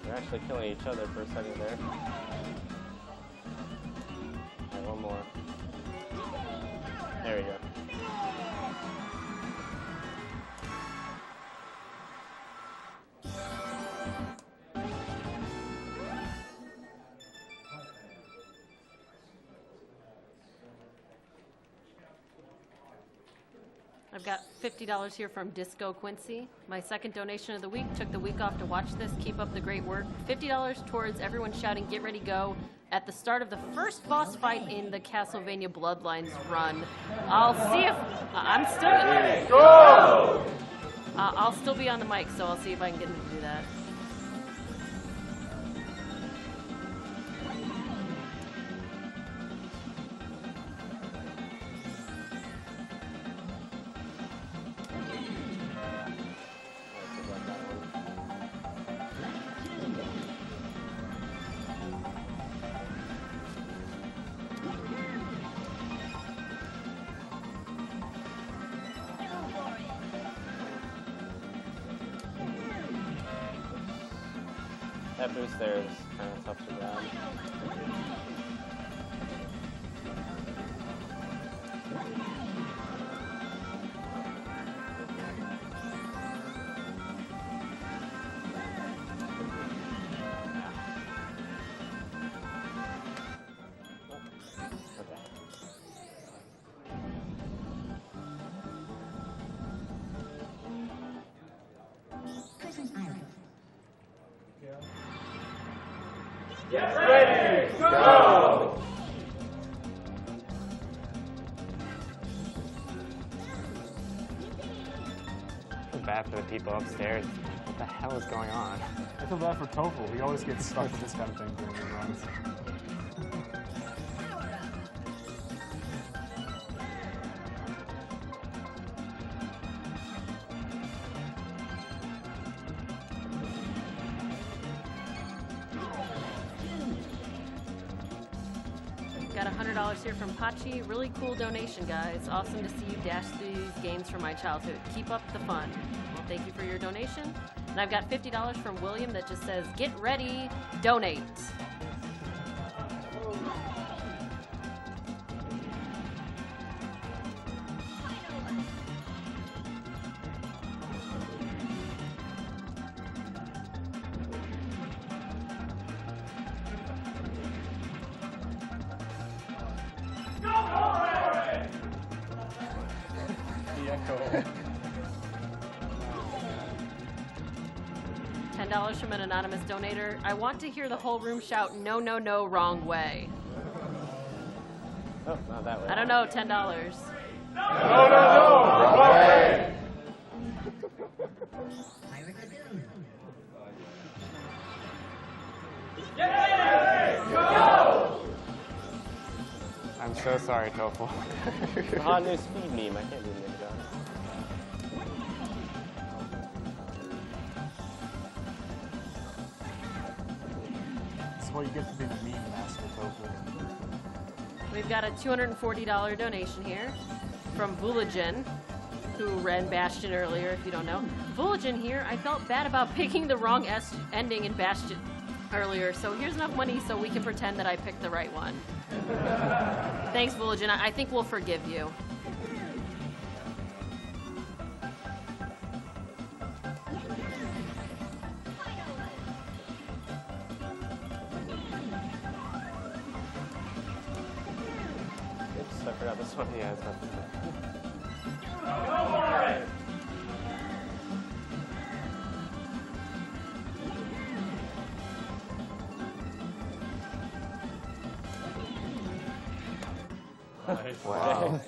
They're actually killing each other for a second there. Alright, one more. There we go. I've got $50 here from Disco Quincy. My second donation of the week. Took the week off to watch this. Keep up the great work. $50 towards everyone shouting "Get ready, go" at the start of the first boss fight in the Castlevania Bloodlines run. I'll see if I'm still. Go! I'll still be on the mic, so I'll see if I can get him to do that. That boost there is kind of tough to grab. Get ready, go! I feel bad for the people upstairs. What the hell is going on? I feel bad for Toufool. He always gets stuck with this kind of thing during his runs. Got $100 here from Pachi. Really cool donation, guys. Awesome to see you dash these games from my childhood. Keep up the fun. Well, thank you for your donation. And I've got $50 from William that just says, "Get ready, donate." $10 from an anonymous donator. I want to hear the whole room shout, "No, no, no, wrong way." Oh, not that way. I don't know, $10. No, no, no, wrong way! Go! I'm so sorry, Toufool. It's a hot new speed meme. I can't do the job. This is what you get for being a meme master, Toufool. We've got a $240 donation here from Vulagen. who ran Bastion earlier, if you don't know. Vulcan here, I felt bad about picking the wrong ending in Bastion earlier, so here's enough money so we can pretend that I picked the right one. Thanks, Vulcan. I think we'll forgive you. Oops, I forgot this one. Yeah, it's about to say. Nice. Wow.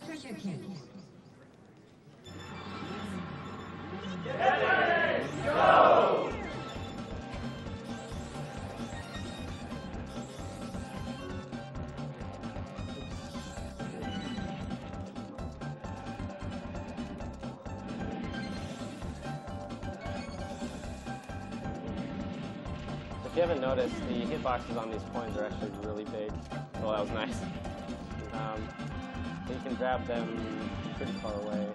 Treasure case. If you haven't noticed, the hitboxes on these coins are actually really big. Well, that was nice. You can grab them pretty far away.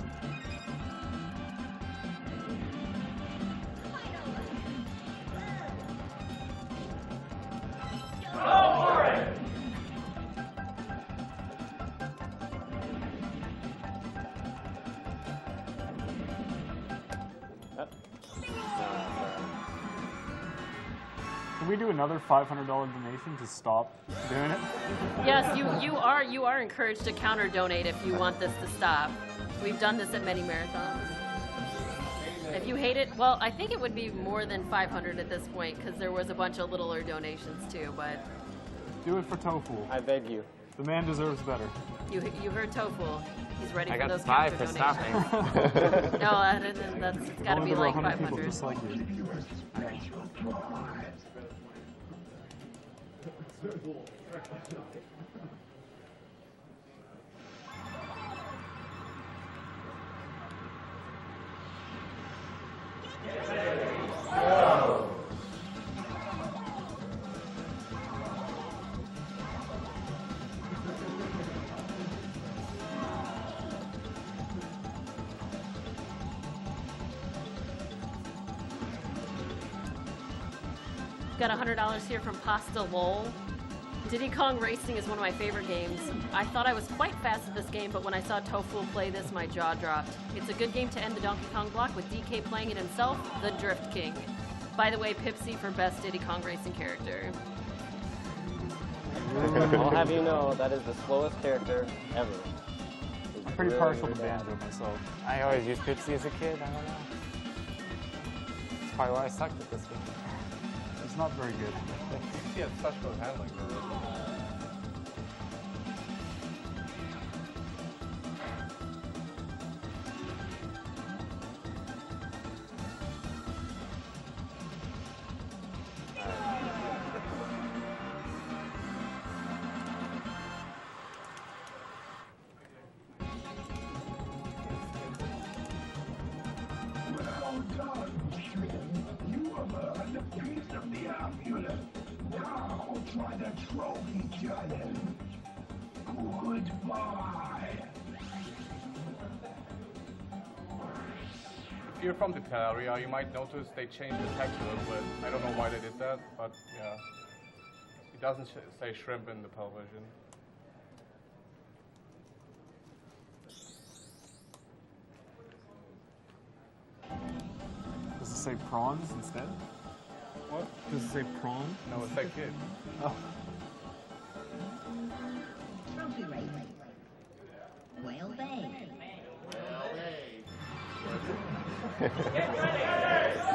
Can we do another $500 donation to stop doing it? Yes, you are encouraged to counter donate if you want this to stop. We've done this at many marathons. If you hate it, well, I think it would be more than 500 at this point because there was a bunch of littler donations too. But Do it for Toufool. I beg you. The man deserves better. you heard Toufool. He's ready I for got those 5 counter for donations. stopping. No, it's got to Only be there are like 100 people 500. just like you. Got $100 here from Pasta Lol. Diddy Kong Racing is one of my favorite games. I thought I was quite fast at this game, but when I saw Toufool play this, my jaw dropped. It's a good game to end the Donkey Kong block with DK playing it himself, the Drift King. By the way, Pipsy for best Diddy Kong Racing character. I'll have you know that is the slowest character ever. I'm pretty partial to Banjo myself. I always used Pipsy as a kid. I don't know. That's probably why I sucked at this game. It's not very good. He had such good handling. Well done, Shrimp. You have earned a piece of the amulet. Now try the trophy challenge. Goodbye. If you're from the area, you might notice they changed the text a little bit. I don't know why they did that, but yeah. It doesn't say shrimp in the television. Does it say prawns instead? What? Does it say prawn? No, it's that kid. Oh. Trophy race. Whale Bay.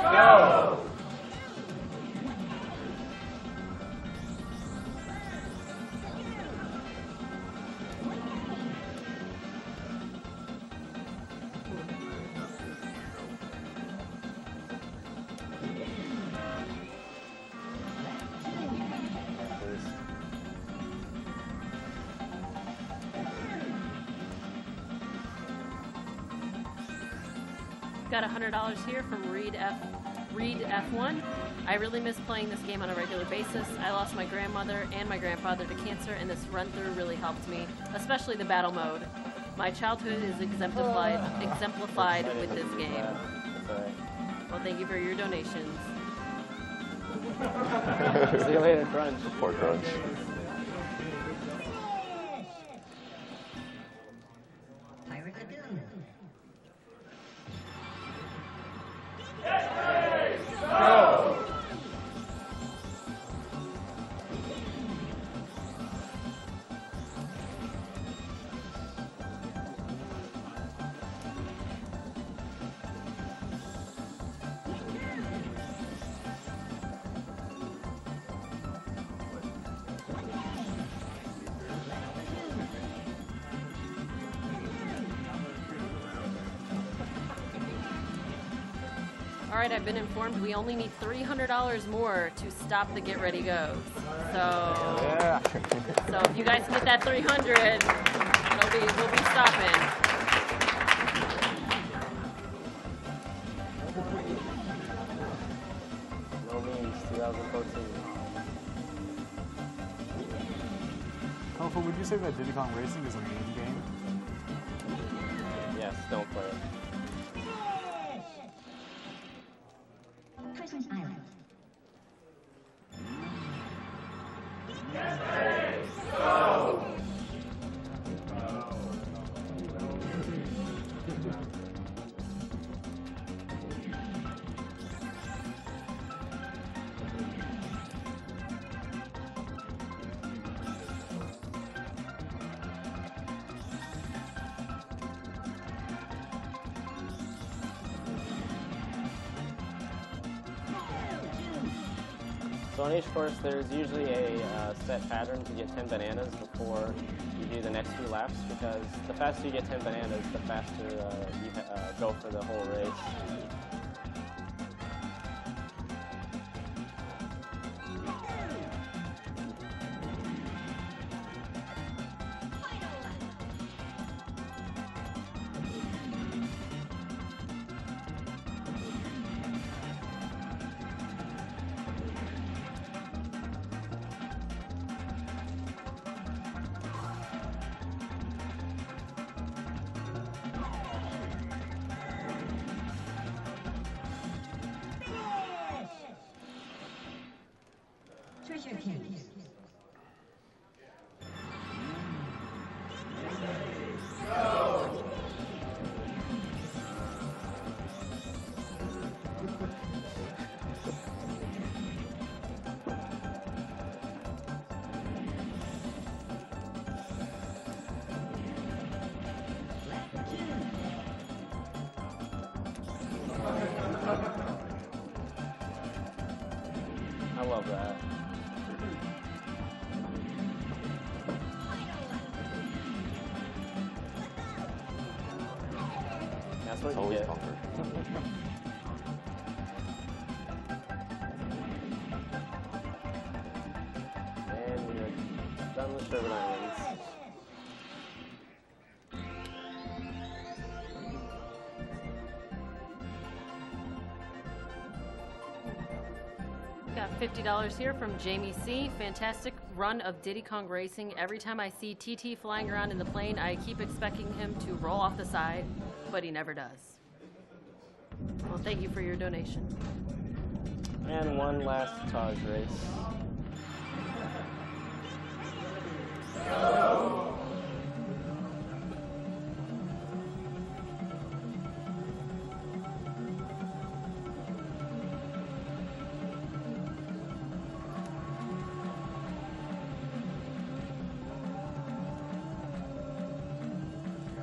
No! Got $100 here from Reed F1. I really miss playing this game on a regular basis. I lost my grandmother and my grandfather to cancer, and this run-through really helped me, especially the battle mode. My childhood is exemplified with this game. That's all right. Well, thank you for your donations. See you later, Crunch. Poor Crunch. Pirate Lagoon. All right, I've been informed we only need $300 more to stop the Get Ready Goes. So, so if you guys can get that 300, we'll be stopping. No means 2014. Toufool, would you say that Diddy Kong Racing is a meme game? Yes, don't play it. Christmas Island. So on each course, there's usually a set pattern to get 10 bananas before you do the next few laps, because the faster you get 10 bananas, the faster you go for the whole race. Treasure Cave. I love that. That's what you Always get. conquered. And we're done with Sherbet Islands. Got $50 here from Jamie C. Fantastic run of Diddy Kong Racing. Every time I see TT flying around in the plane, I keep expecting him to roll off the side, but he never does. Well, thank you for your donation. And one last Taj race.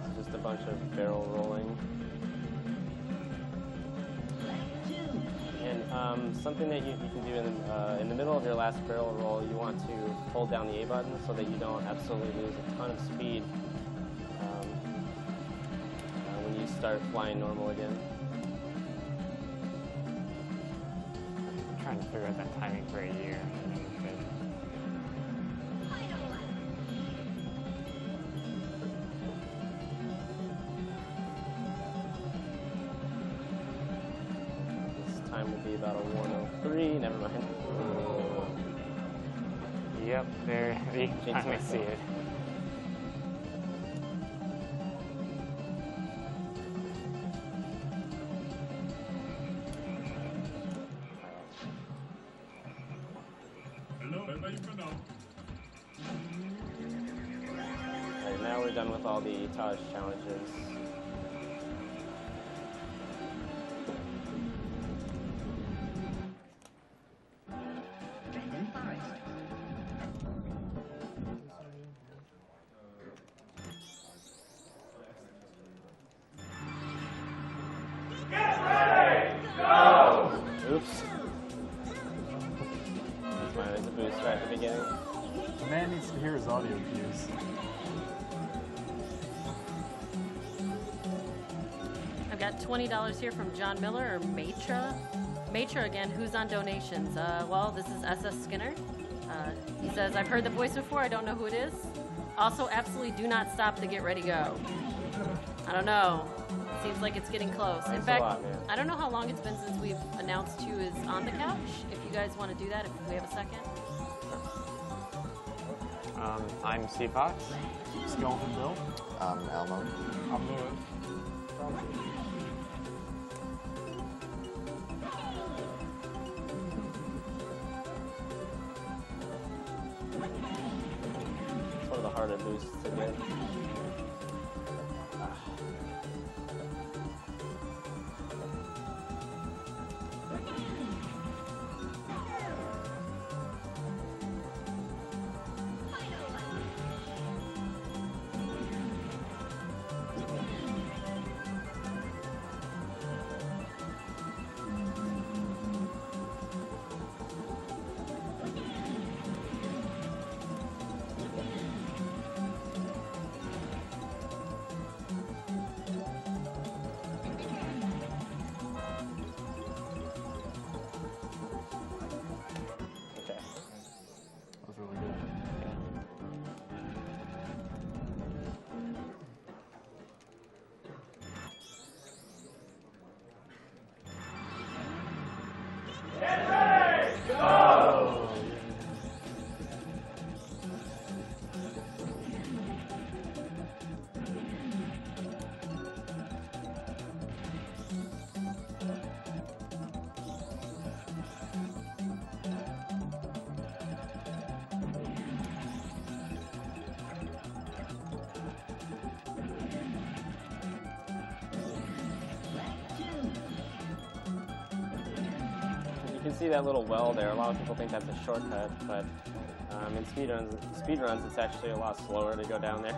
It's just a bunch of barrel rolling. And something that you can do in the middle of your last barrel roll, you want to hold down the A button so that you don't absolutely lose a ton of speed when you start flying normal again. I'm trying to figure out that timing for a year. time will be about a 103. Never mind. Yep, there you can finally see it. Hello, where you go now? Alright, now we're done with all the Taj challenges. Raven Forest. Oops. That's fine, there's a boost right at the beginning. The man needs to hear his audio cues. I've got $20 here from John Miller, or Matra. Matra again, who's on donations? Well, this is SS Skinner. He says, I've heard the voice before, I don't know who it is. Also, absolutely do not stop the Get Ready Go. I don't know. Seems like it's getting close. In Thanks a fact, lot, man. I don't know how long it's been since we've announced who is on the couch. If you guys want to do that, if we have a second. I'm C Fox. Skeleton Bill. Elmo. I'm Lewis. It's one of the harder boosts to get. Okay. That was really good. You can see that little well there. A lot of people think that's a shortcut, but in speedruns, it's actually a lot slower to go down there.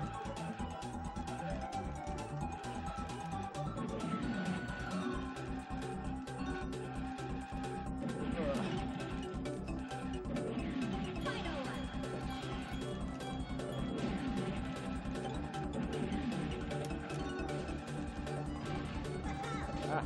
Ah.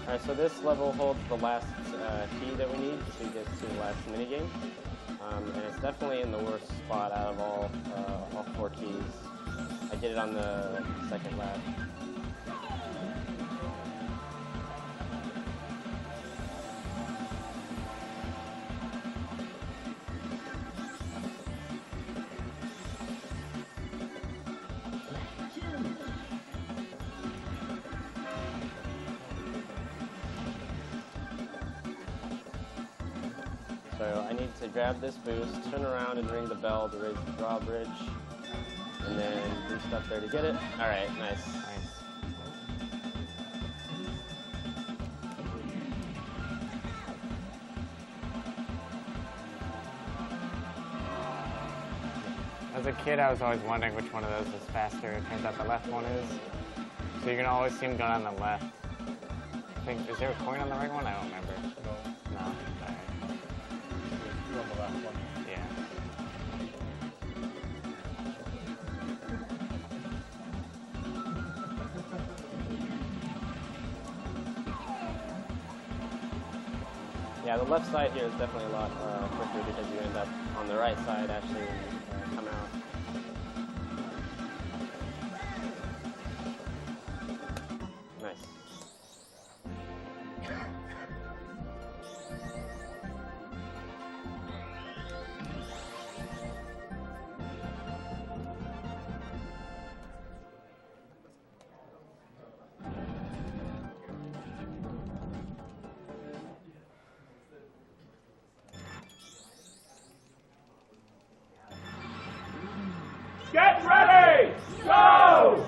Alright, so this level holds the last key that we need to get to the last minigame. And it's definitely in the worst spot out of all 4 keys. I did it on the second lap. So I need to grab this boost, turn around and ring the bell to raise the drawbridge, and then boost up there to get it. All right, nice. That's As a kid, I was always wondering which one of those was faster. It turns out the left one is. So you're gonna always see them going on the left. I think, is there a coin on the right one? I don't remember. No. All right. You're on the last one. Yeah. Yeah, the left side here is definitely a lot quicker because you end up on the right side actually when you come out. Nice. Get ready! Go!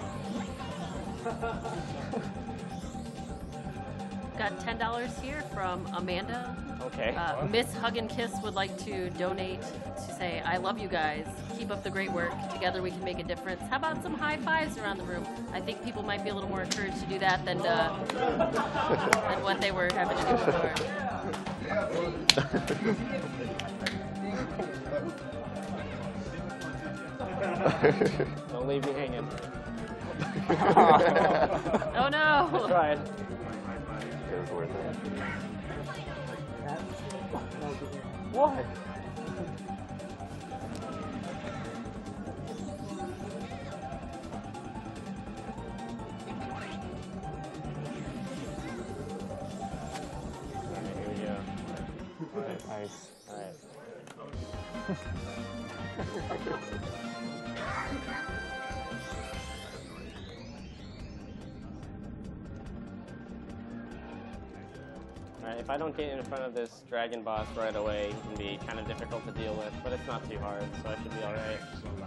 Got $10 here from Amanda. Okay. Miss Hug and Kiss would like to donate to say, I love you guys. Keep up the great work. Together we can make a difference. How about some high fives around the room? I think people might be a little more encouraged to do that than what they were having to do before. Don't leave me hanging. Oh no! Tried. It was worth it. Why? Alright, here we go. Nice. Alright. Alright, if I don't get in front of this dragon boss right away, it can be kind of difficult to deal with, but it's not too hard, so I should be alright. Excellent.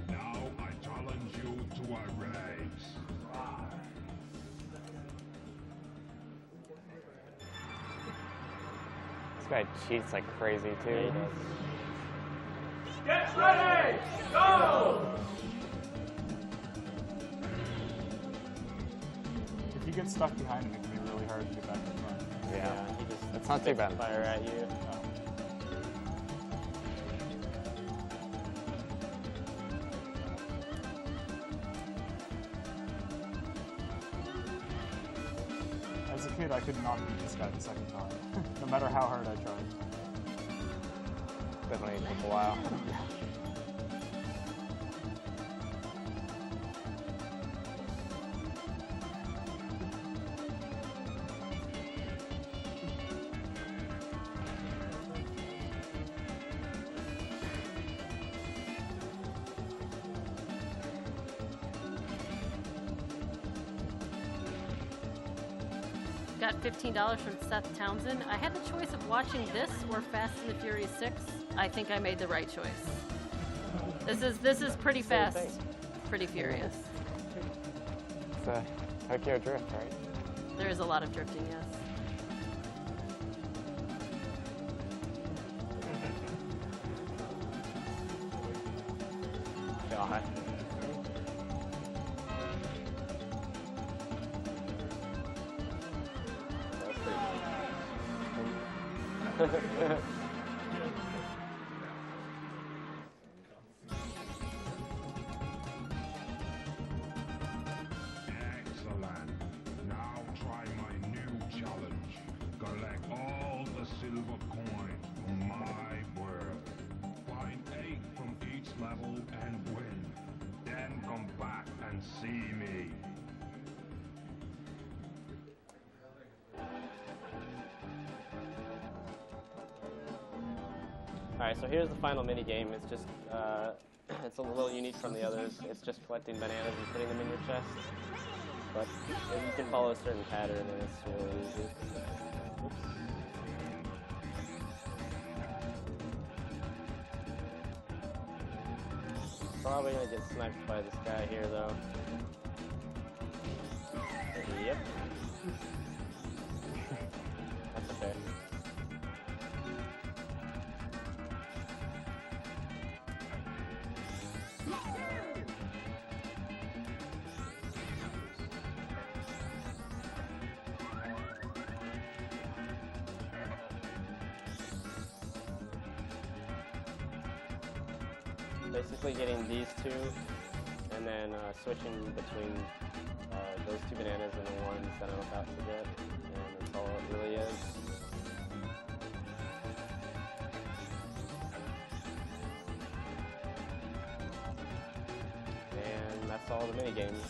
Now I challenge you to a race. This guy cheats like crazy Yeah, he too. does. Get ready! Go! If you get stuck behind him, it can be really hard to get back in front. Yeah. He just It's not too bad. fire at you. As a kid, I could not beat this guy the second time, no matter how hard I tried. Definitely took a while. Got $15 from Seth Townsend. I had the choice of watching this or Fast and the Furious 6. I think I made the right choice. This is pretty fast, pretty furious. It's a Tokyo Drift, right? There is a lot of drifting, yes. God. Excellent. Now try my new challenge. Collect all the silver coins from my world. Find 8 from each level and win. Then come back and see me. Alright, so here's the final mini game. It's just, it's a little unique from the others. It's just collecting bananas and putting them in your chest. But you can follow a certain pattern and it's really easy. Oops. Probably gonna get sniped by this guy here though. Yep. That's okay. basically getting these two and then switching between those two bananas and the ones that I'm about to get, and that's all it really is. And that's all the mini games.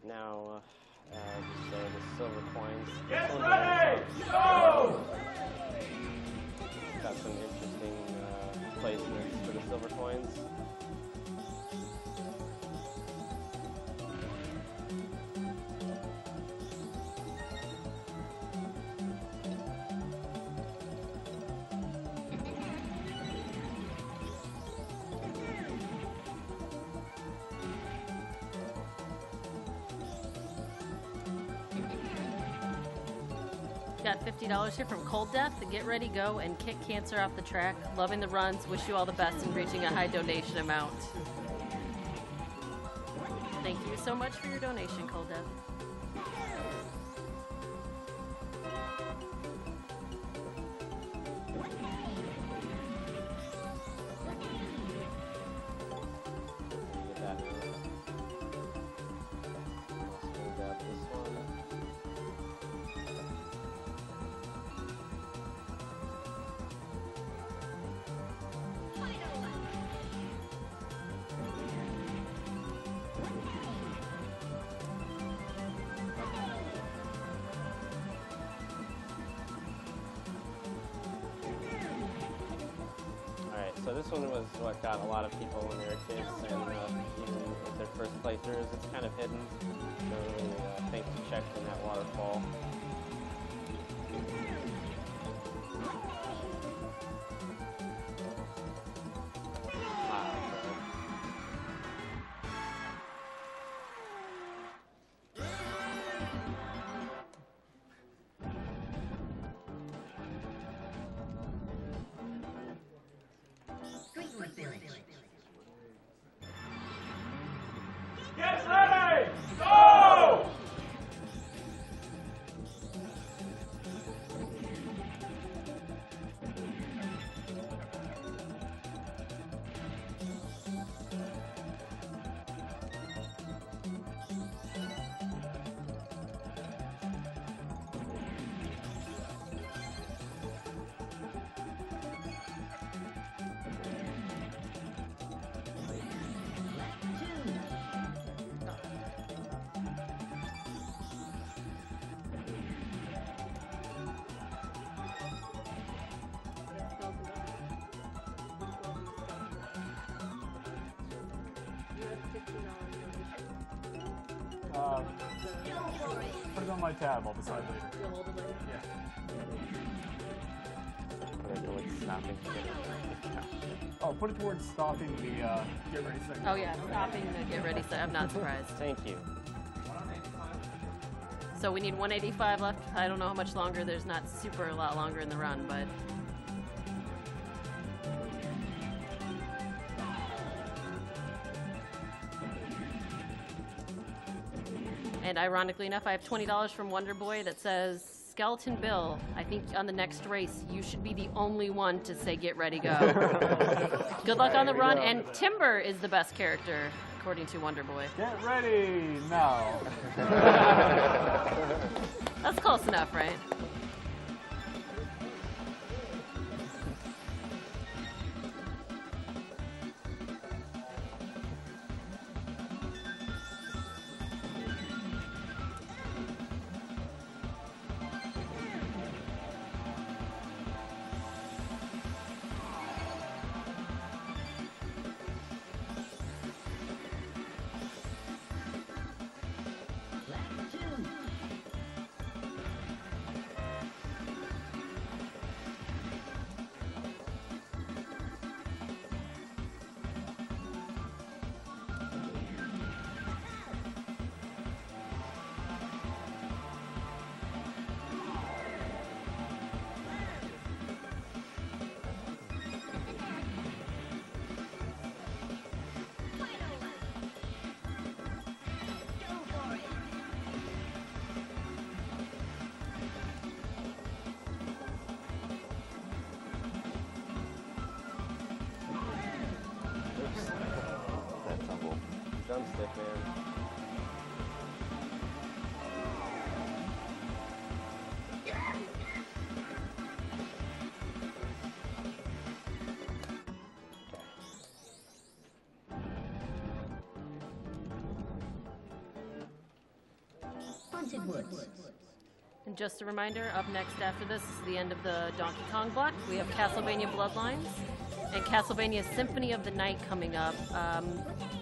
Now, just the silver coins. Get ready! Go! Got some interesting placements for the silver coins. Got $50 here from Cold Death. Get ready, go, and kick cancer off the track. Loving the runs. Wish you all the best in reaching a high donation amount. Thank you so much for your donation, Cold Death. Get that now. Also got this one. So this one was what got a lot of people when they were kids, and even with their first playthroughs, it's kind of hidden. So really, thanks to Check in that waterfall. Get ready! Go! Put it on my tab. I'll decide later. You'll hold it later? Yeah. Put it towards stopping. Oh, put it towards stopping the get ready second. Oh yeah, stopping the get ready set. I'm not surprised. Thank you. So we need 185 left. I don't know how much longer. There's not super a lot longer in the run, but and ironically enough, I have $20 from Wonder Boy that says, Skeleton Bill, I think on the next race, you should be the only one to say get ready, go. Good luck on the run, and Timber is the best character, according to Wonder Boy. Get ready now. That's close enough, right? drumstick, man. Haunted Woods. And just a reminder, up next after this is the end of the Donkey Kong block. We have Castlevania Bloodlines and Castlevania Symphony of the Night coming up.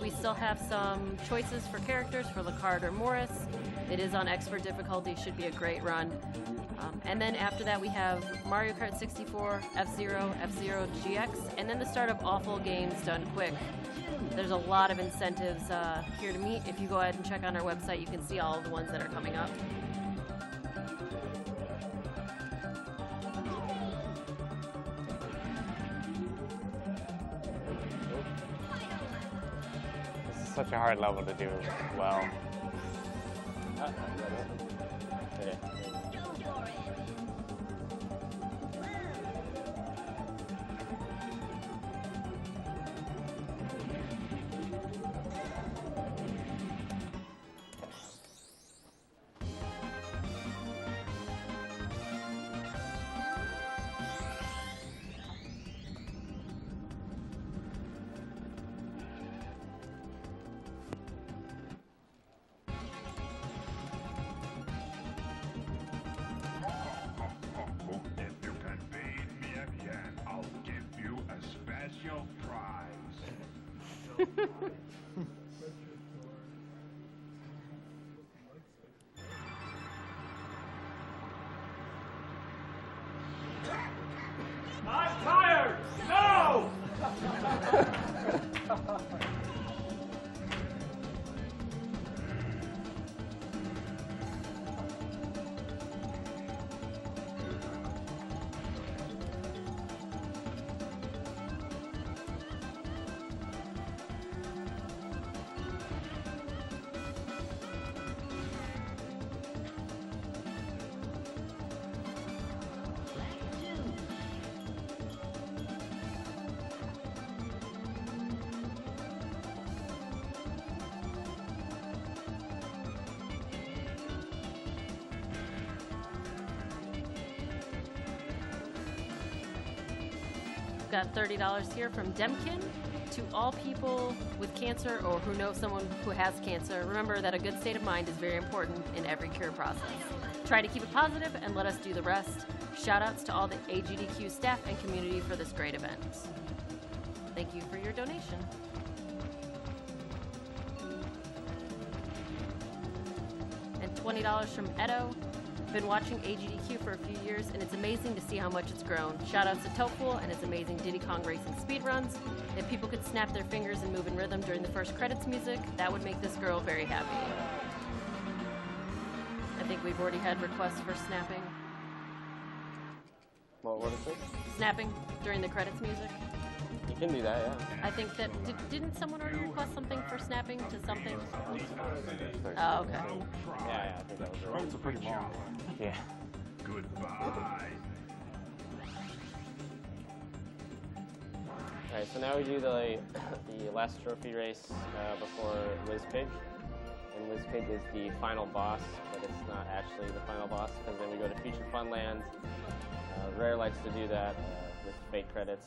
We still have some choices for characters for Lacard or Morris. It is on expert difficulty, should be a great run. And then after that we have Mario Kart 64, F-Zero, F-Zero GX, and then the start of Awful Games Done Quick. There's a lot of incentives here to meet. If you go ahead and check on our website, you can see all of the ones that are coming up. This is such a hard level to do well. Okay. If you can beat me again, I'll give you a special prize. I'm tired! No! Got $30 here from Demkin. To all people with cancer or who know someone who has cancer, remember that a good state of mind is very important in every cure process. Try to keep it positive and let us do the rest. Shout outs to all the AGDQ staff and community for this great event. Thank you for your donation. And $20 from Edo. Been watching AGDQ for a few years, and it's amazing to see how much it's grown. Shoutouts to Toufool and his amazing Diddy Kong racing speedruns. If people could snap their fingers and move in rhythm during the first credits music, that would make this girl very happy. I think we've already had requests for snapping. What is it? Snapping during the credits music. You can do that, yeah. I think that, didn't someone already request something for snapping to something? Oh, okay. Yeah, I think that was right. Credits are pretty long. Yeah. Goodbye. Alright, so now we do the last trophy race before Liz Pig. And Liz Pig is the final boss, but it's not actually the final boss, because then we go to Future Funland. Rare likes to do that with fake credits.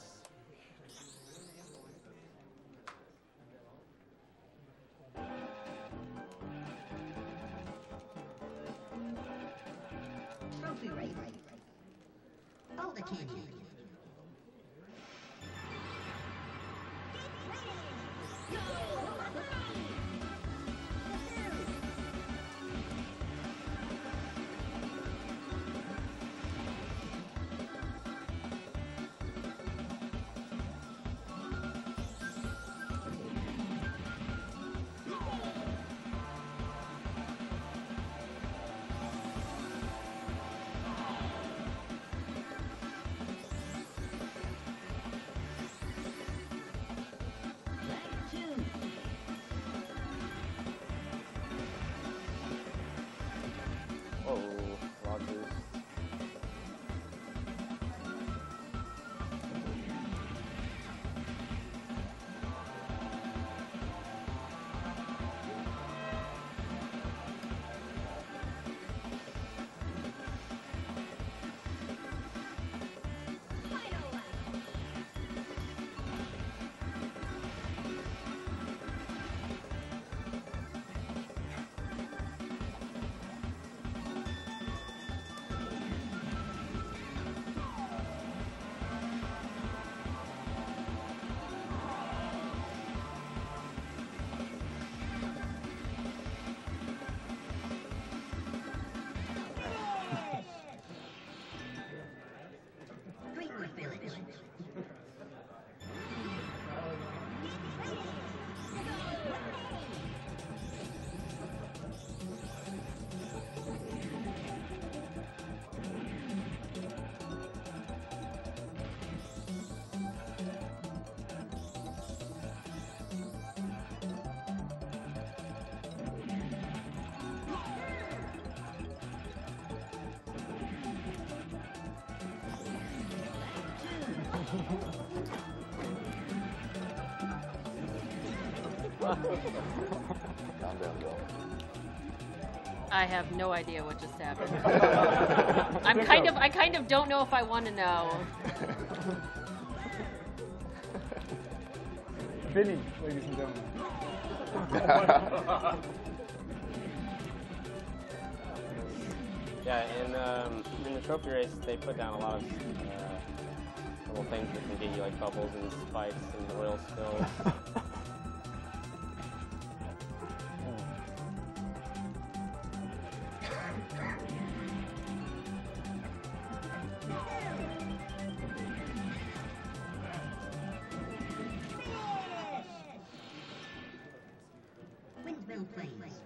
Trophy race. Oh, the candy. Calm down, Bill. I have no idea what just happened. I kind of don't know if I want to know. Vinny, ladies and gentlemen. Yeah, in the trophy race, they put down a lot of little things that can get you, like bubbles and spikes and oil spills. Windmill planes.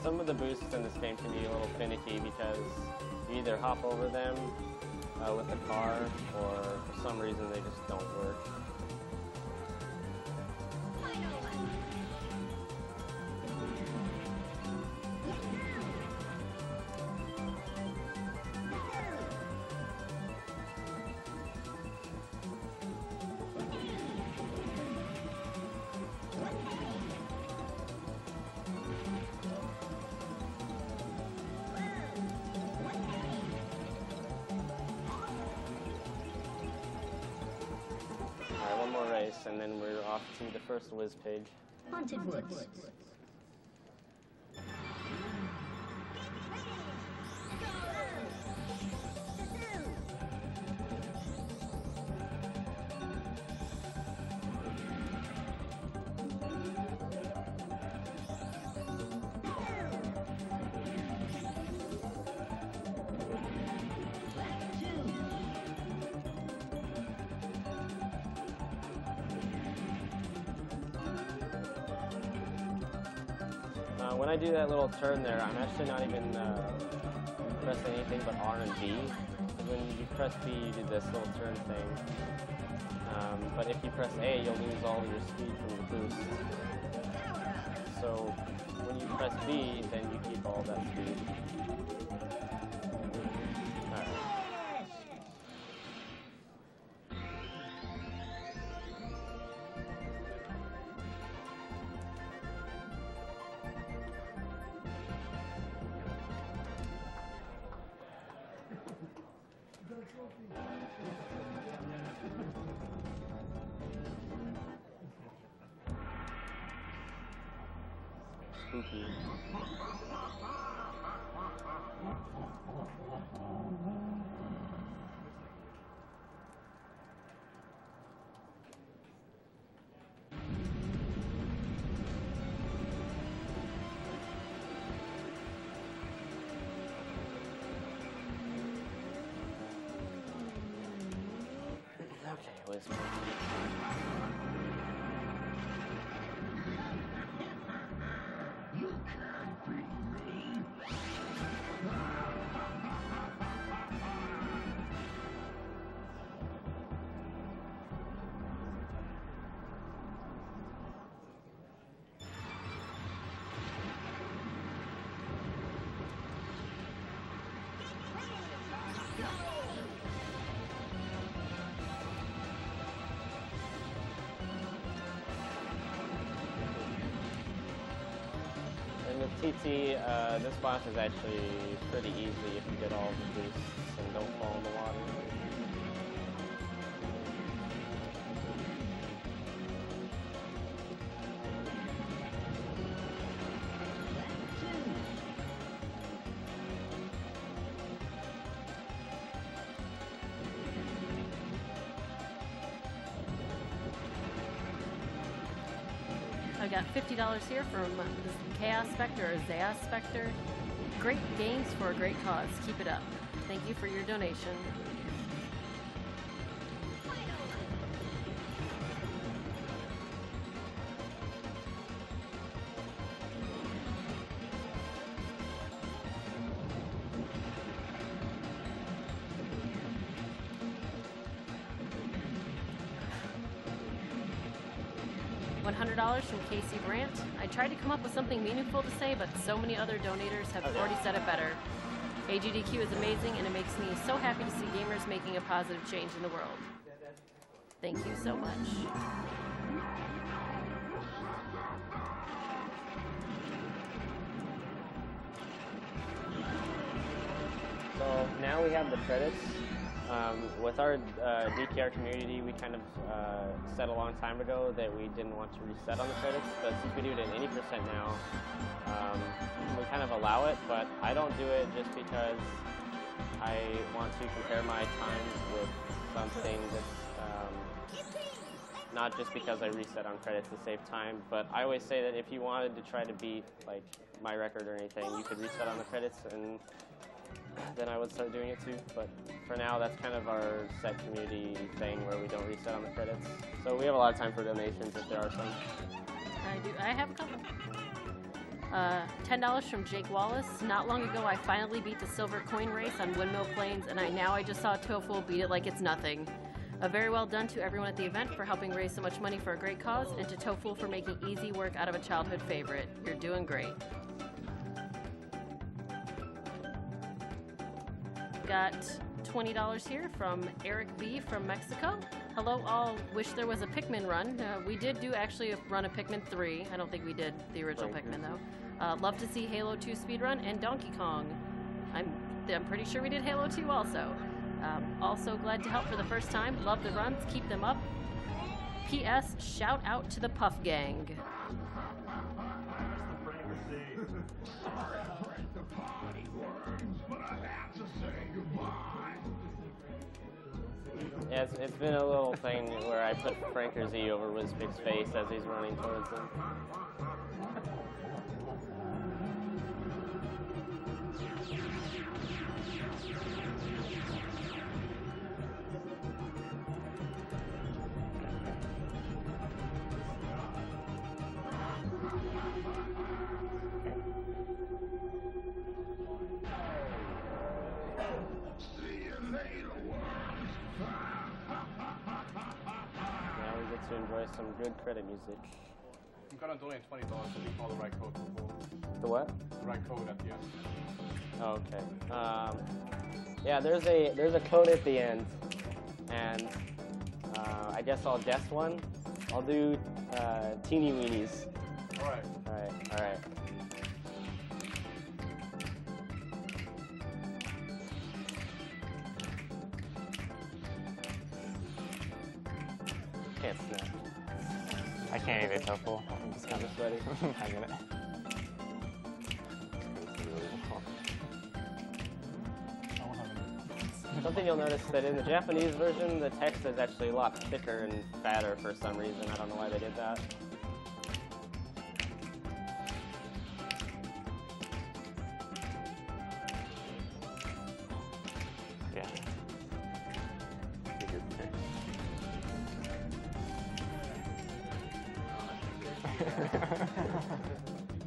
Some of the boosts in this game can be a little finicky because you either hop over them with the car, or for some reason they just don't work. One more race, and then we're off to the first whiz page. Haunted Woods. When I do that little turn there, I'm actually not even pressing anything but R and B. When you press B, you do this little turn thing. But if you press A, you'll lose all your speed from the boost. So when you press B, then you keep all that speed. Alright. Spooky. Okay, where's my... And with TT, this boss is actually pretty easy if you get all the boosts and don't fall in the water. I got $50 here from Chaos Spectre or Zaaz Spectre. Great games for a great cause. Keep it up. Thank you for your donation. $100 from Casey Brandt. I tried to come up with something meaningful to say, but so many other donators have already said it better. AGDQ is amazing, and it makes me so happy to see gamers making a positive change in the world. Thank you so much. So now we have the credits. With our DKR community, we kind of said a long time ago that we didn't want to reset on the credits, but since we do it at any percent now, we kind of allow it, but I don't do it just because I want to compare my times with something that's not just because I reset on credits to save time, but I always say that if you wanted to try to beat like my record or anything, you could reset on the credits, and then I would start doing it too. But for now, that's kind of our set community thing where we don't reset on the credits. So we have a lot of time for donations if there are some. I do. I have a couple. $10 from Jake Wallace. Not long ago, I finally beat the silver coin race on Windmill Plains, and I just saw Toufool beat it like it's nothing. Very well done to everyone at the event for helping raise so much money for a great cause, and to Toufool for making easy work out of a childhood favorite. You're doing great. Got $20 here from Eric B. from Mexico. Hello all, wish there was a Pikmin run. We did actually run a Pikmin 3. I don't think we did the original Pikmin though. Love to see Halo 2 speedrun and Donkey Kong. I'm pretty sure we did Halo 2 also. Also glad to help for the first time. Love the runs, keep them up. P.S. Shout out to the Puff Gang. Yeah, it's been a little thing where I put Franker Z over Wizpig's face as he's running towards him. To enjoy some good credit music. I'm gonna donate $20 if you call the right code. The what? The right code at the end. Oh, okay. Yeah, there's a code at the end, and I guess I'll guess one. I'll do teeny weenies. All right. All right. All right. Can't snap. I can't either, Toufool. I'm just kind of sweaty. I get it. Something you'll notice that in the Japanese version, the text is actually a lot thicker and fatter for some reason. I don't know why they did that. Yeah.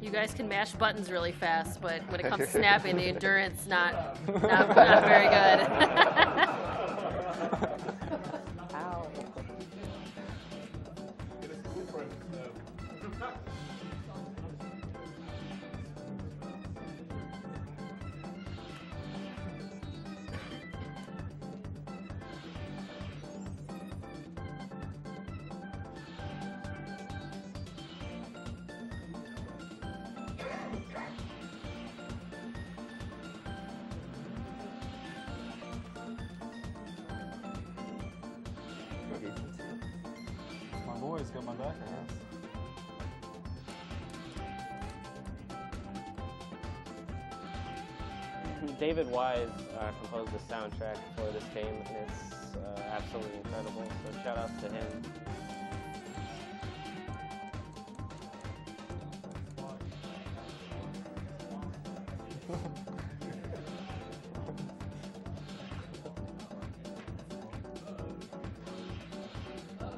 You guys can mash buttons really fast, but when it comes to snapping, the endurance not very good. Ow. My boys got my back. David Wise composed the soundtrack for this game, and it's absolutely incredible. So shout out to him.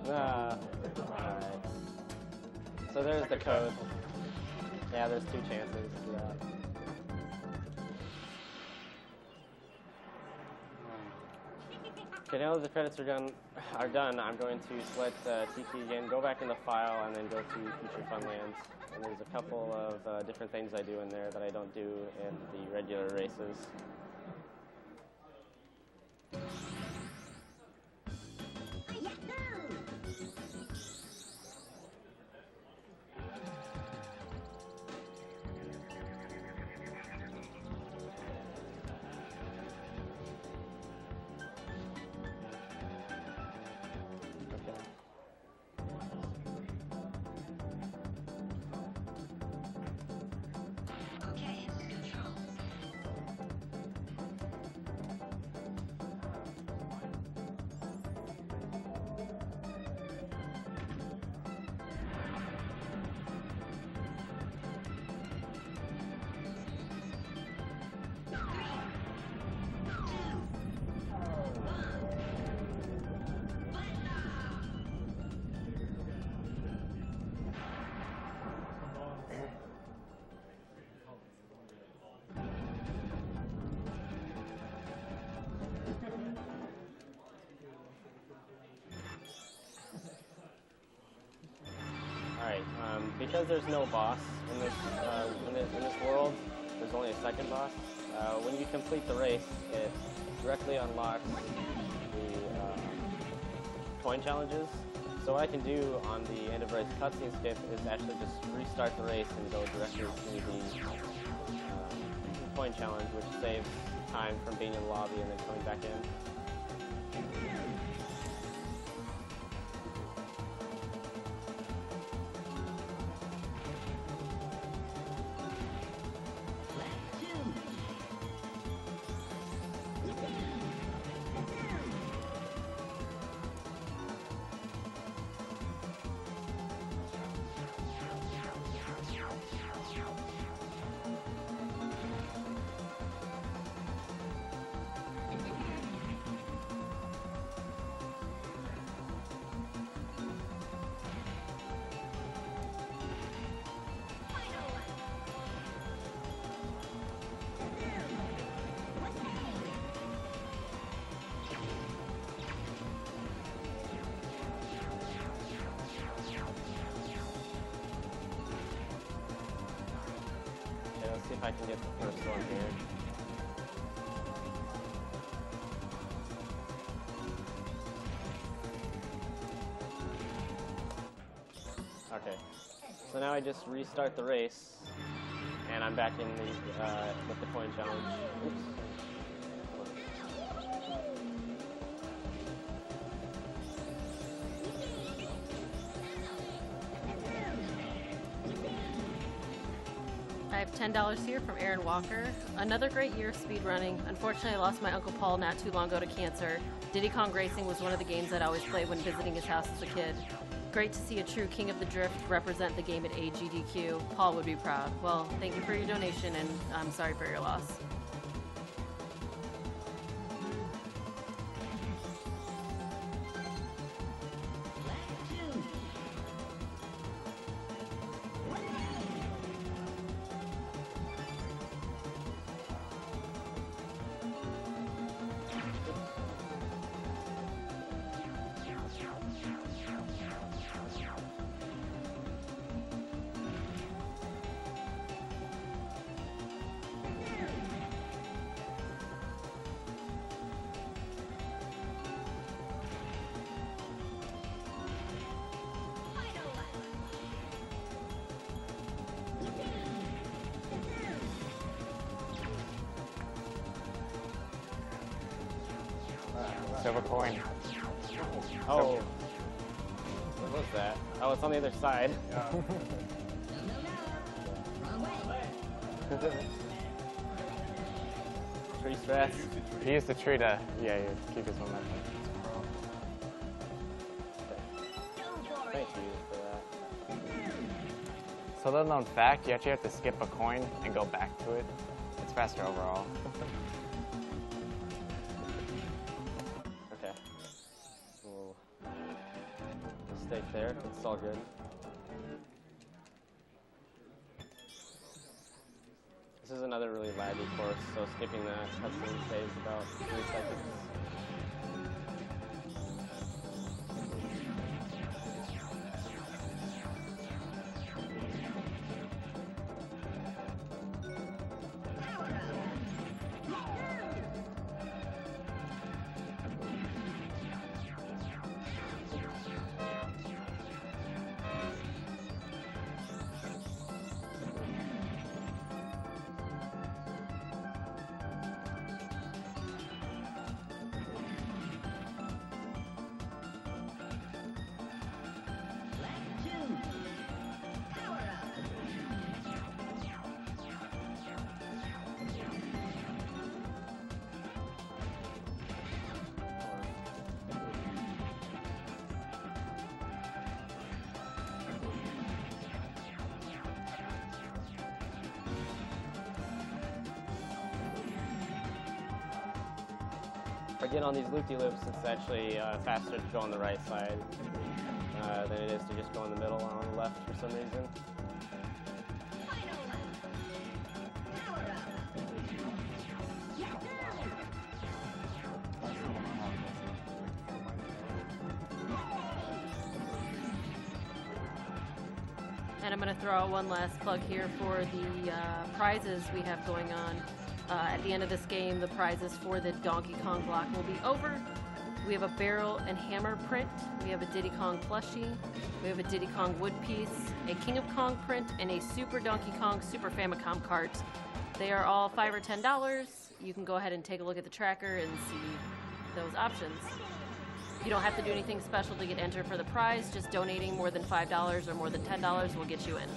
Alright. So there's the code. Yeah, there's 2 chances for that. Okay, now that the credits are done, I'm going to select TP again, go back in the file, and then go to Future Funlands. And there's a couple of different things I do in there that I don't do in the regular races. Because there's no boss in this world, there's only a second boss. When you complete the race, it directly unlocks the coin challenges. So what I can do on the end of race cutscene skip is actually just restart the race and go directly to the coin challenge, which saves time from being in the lobby and then coming back in. See if I can get the first one here. Okay, so now I just restart the race, and I'm back in the with the coin challenge. Oops. I have $10 here from Aaron Walker. Another great year of speedrunning. Unfortunately, I lost my Uncle Paul not too long ago to cancer. Diddy Kong Racing was one of the games that I always played when visiting his house as a kid. Great to see a true king of the drift represent the game at AGDQ. Paul would be proud. Well, thank you for your donation, and I'm sorry for your loss. Silver coin. Oh. What was that? Oh, it's on the other side. Tree stress. He used the tree to, keep his momentum. Thank you for that. So little known fact, you actually have to skip a coin and go back to it. It's faster overall. Okay. Little mistake there. It's all good. This is another really laggy course, so skipping that cutscene saves about 3 seconds. Again, on these loop-de-loops, it's actually faster to go on the right side than it is to just go in the middle or on the left for some reason. And I'm going to throw out one last plug here for the prizes we have going on. At the end of this game, the prizes for the Donkey Kong block will be over. We have a barrel and hammer print. We have a Diddy Kong plushie. We have a Diddy Kong wood piece, a King of Kong print, and a Super Donkey Kong Super Famicom cart. They are all $5 or $10. You can go ahead and take a look at the tracker and see those options. You don't have to do anything special to get entered for the prize. Just donating more than $5 or more than $10 will get you in.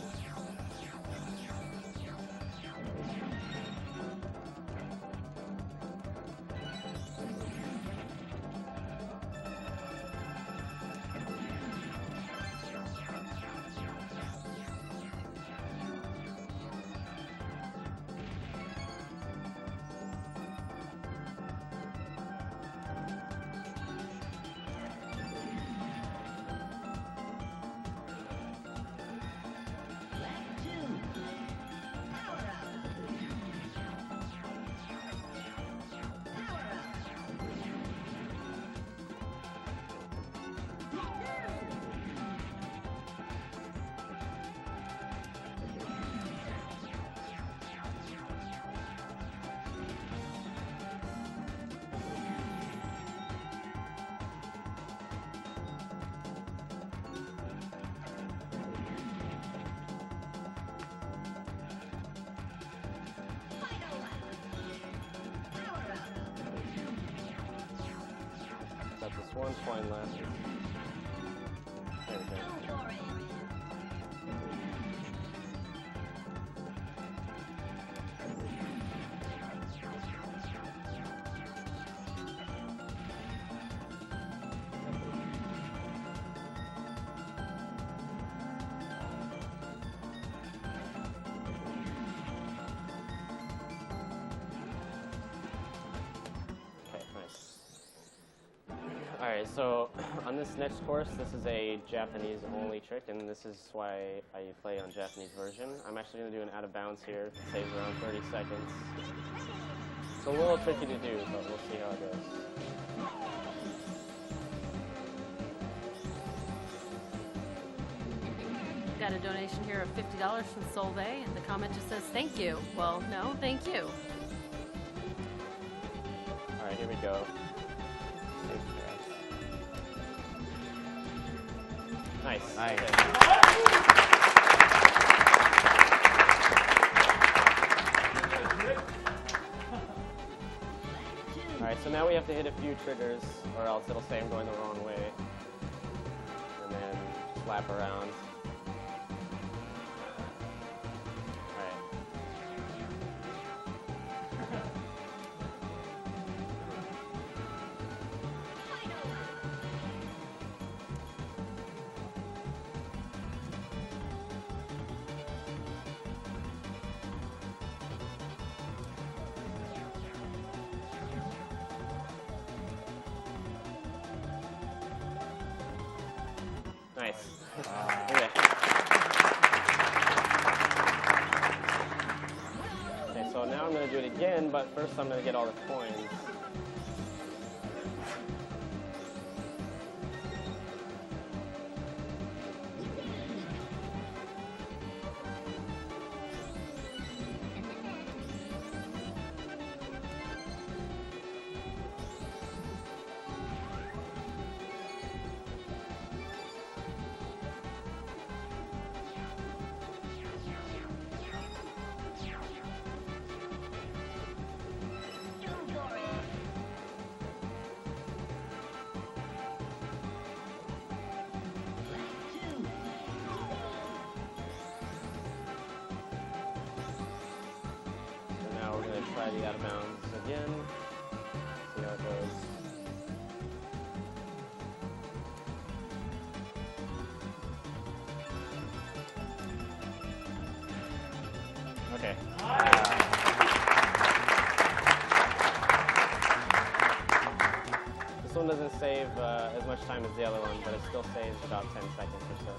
Just 1 point left. There we go. Alright, so on this next course, this is a Japanese-only trick, and this is why I play on Japanese version. I'm actually going to do an out-of-bounds here. It saves around 30 seconds. It's a little tricky to do, but we'll see how it goes. Got a donation here of $50 from Solvay, and the comment just says, thank you. Well, no, thank you. Alright, here we go. Nice. Nice. Alright, so now we have to hit a few triggers, or else it'll say I'm going the wrong way. And then flap around. Nice. Okay. Okay, so now I'm going to do it again, but first I'm going to get all the coins. Try the out of bounds again. See how it goes. Okay. This one doesn't save as much time as the other one, but it still saves about 10 seconds or so.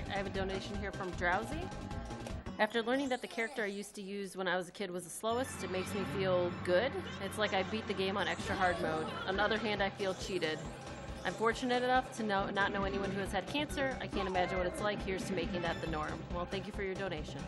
I have a donation here from Drowsy. After learning that the character I used to use when I was a kid was the slowest, it makes me feel good. It's like I beat the game on extra hard mode. On the other hand, I feel cheated. I'm fortunate enough to not know anyone who has had cancer. I can't imagine what it's like. Here's to making that the norm. Well, thank you for your donation.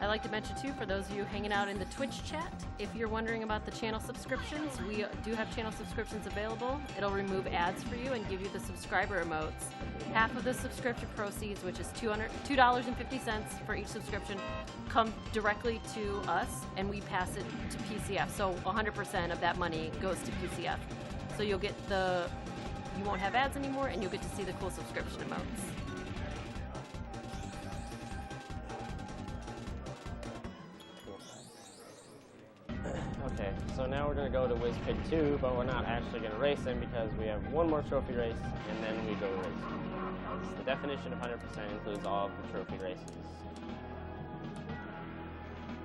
I'd like to mention too, for those of you hanging out in the Twitch chat, if you're wondering about the channel subscriptions, we do have channel subscriptions available. It'll remove ads for you and give you the subscriber emotes. Half of the subscription proceeds, which is $2.50 for each subscription, come directly to us, and we pass it to PCF. So 100% of that money goes to PCF. So you'll get you won't have ads anymore, and you'll get to see the cool subscription emotes. Okay, so now we're going to go to WizKid 2, but we're not actually going to race him because we have one more trophy race, and then we go racing. The definition of 100% includes all of the trophy races.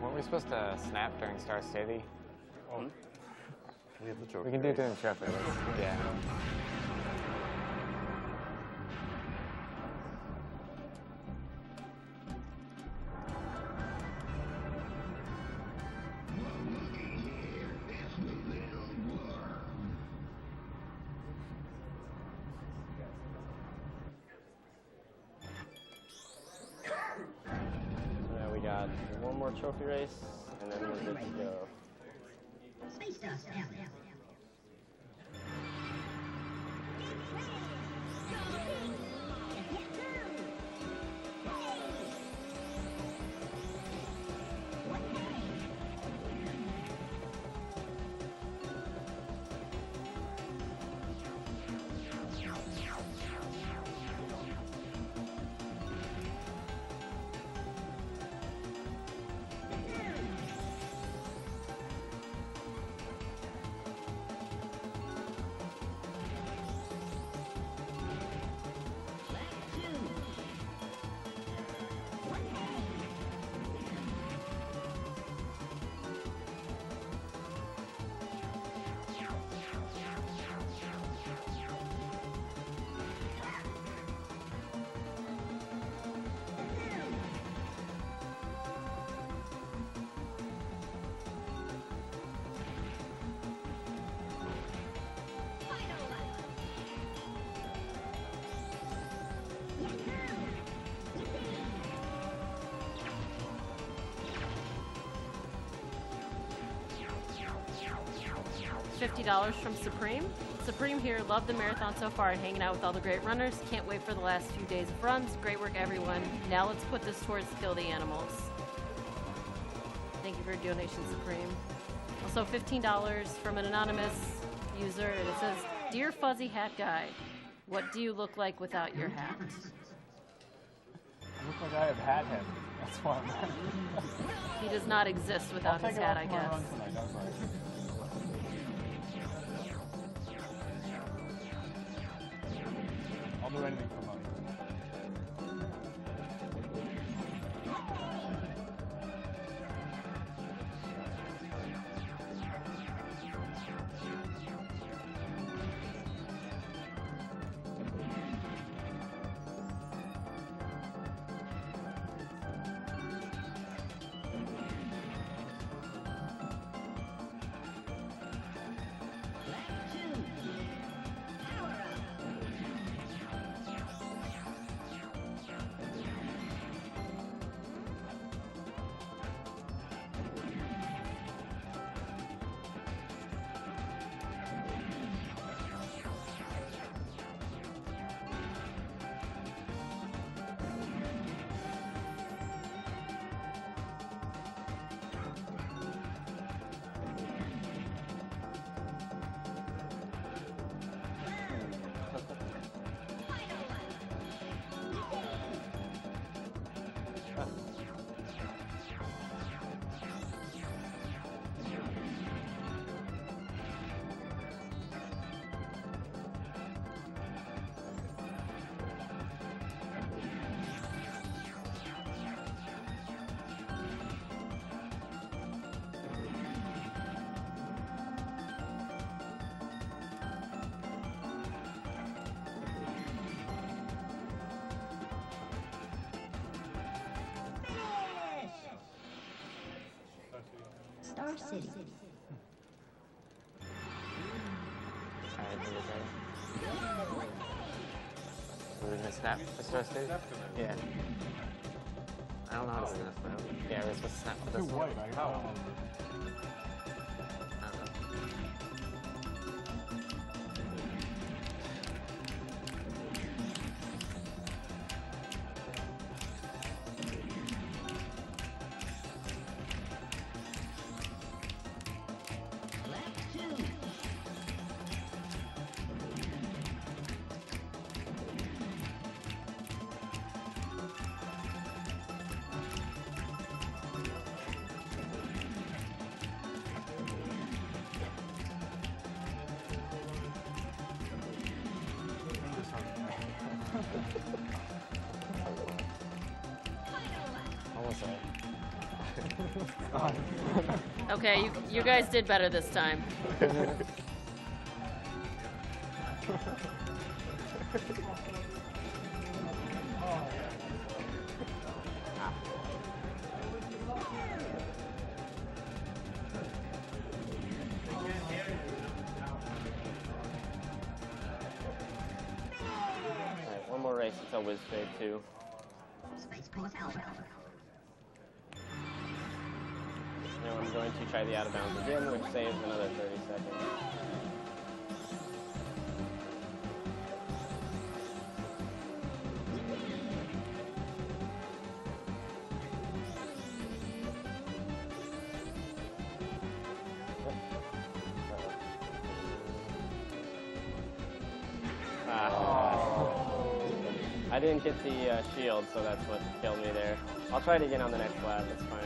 Weren't we supposed to snap during Star City? Oh. We have the trophy We can do race. it during the trophy race. Yeah. trophy race, and then we're good to go. Space dust out. $50 from Supreme. Supreme here, love the marathon so far and hanging out with all the great runners. Can't wait for the last few days of runs. Great work, everyone. Now let's put this towards Kill the Animals. Thank you for your donation, Supreme. Also $15 from an anonymous user, and it says, Dear Fuzzy Hat Guy, what do you look like without your hat? I look like I have hat head. That's why I'm mad. He does not exist without his hat, I guess. I'll do anything for money. Star City. Alright, here we go. We're gonna snap for Star City? Yeah. I don't know how to snap though. Yeah, we're supposed to snap with Too this one. white. I don't know. I don't know. Almost there. Okay, you guys did better this time. Alright, one more race until Wiz Fade 2. Space Force Alpha. Now I'm going to try the out of bounds again, which saves another 30 seconds. I didn't get the shield, so that's what killed me there. I'll try it again on the next lap, that's fine.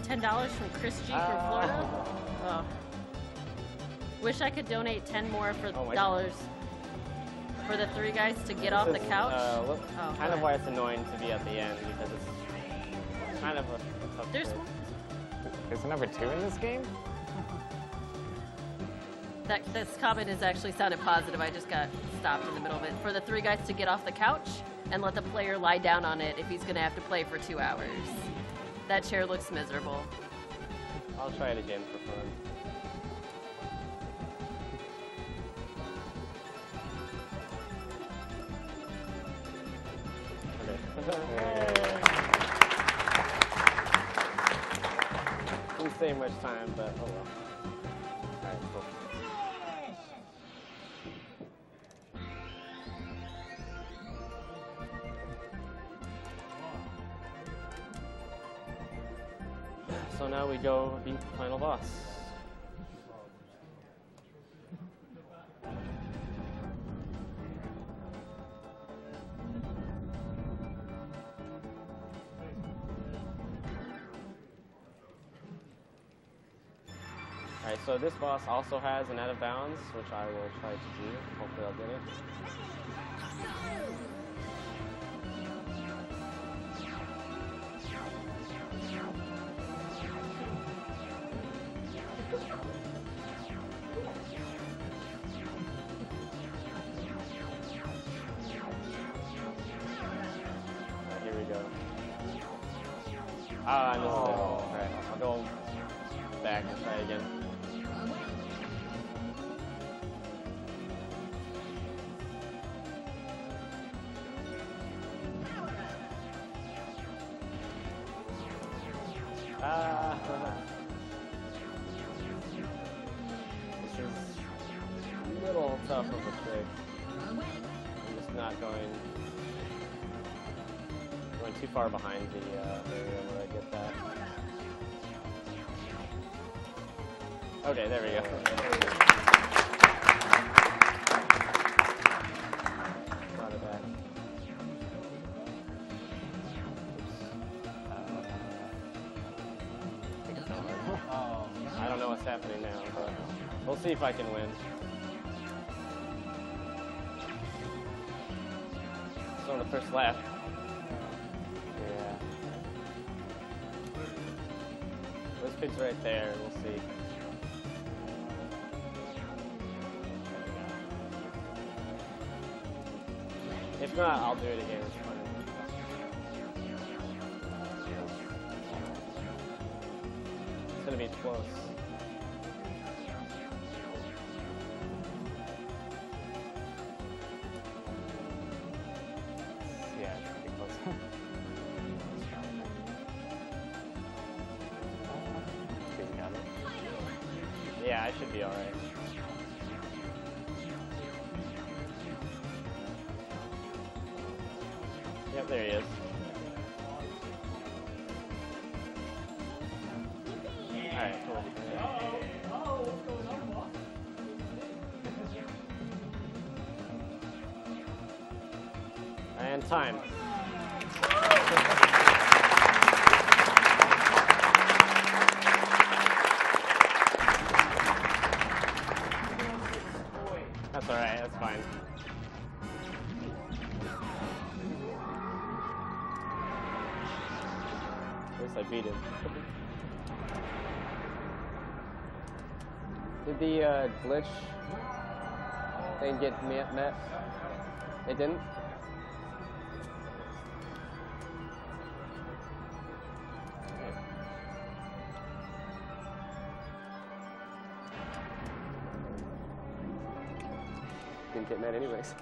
$10 from Chris G from Florida. Oh. Wish I could donate 10 more for dollars for the 3 guys to get off the couch. Kind of why it's annoying to be at the end, because it's kind of a tough There's trick. There's a number 2 in this game? This comment is actually sounded positive. I just got stopped in the middle of it. For the 3 guys to get off the couch and let the player lie down on it if he's going to have to play for 2 hours. That chair looks miserable. I'll try it again for fun. Didn't save much time, but oh well. Alright, cool. So now we go beat the final boss. Alright, so this boss also has an out of bounds, which I will try to do. Hopefully I'll get it. Here we go. Ah, I missed it. Alright, I'll go back and try again. This is a little tough of a trick. I'm just not going too far behind the area where I get that. Okay, there we go. Brought it back. I don't know what's happening now, but we'll see if I can win. So on the first lap. Yeah. This pig's right there, we'll see. If not, I'll do it again, it's fine. It's gonna be close. Yeah, it's pretty close. Yeah, I should be alright. Yep, there he is. Alright, cool. And time. That's alright, that's fine. At least I beat him. Did the glitch thing get met? It didn't? Didn't get met anyways.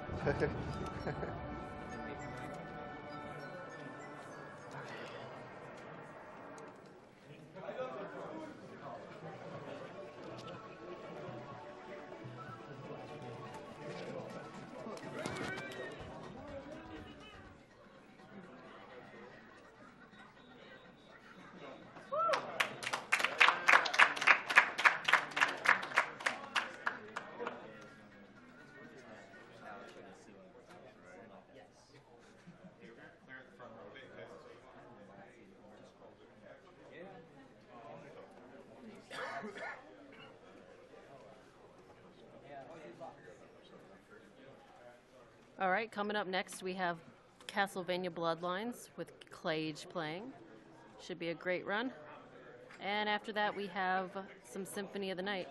All right, coming up next, we have Castlevania Bloodlines with Clage playing. Should be a great run. And after that, we have some Symphony of the Night.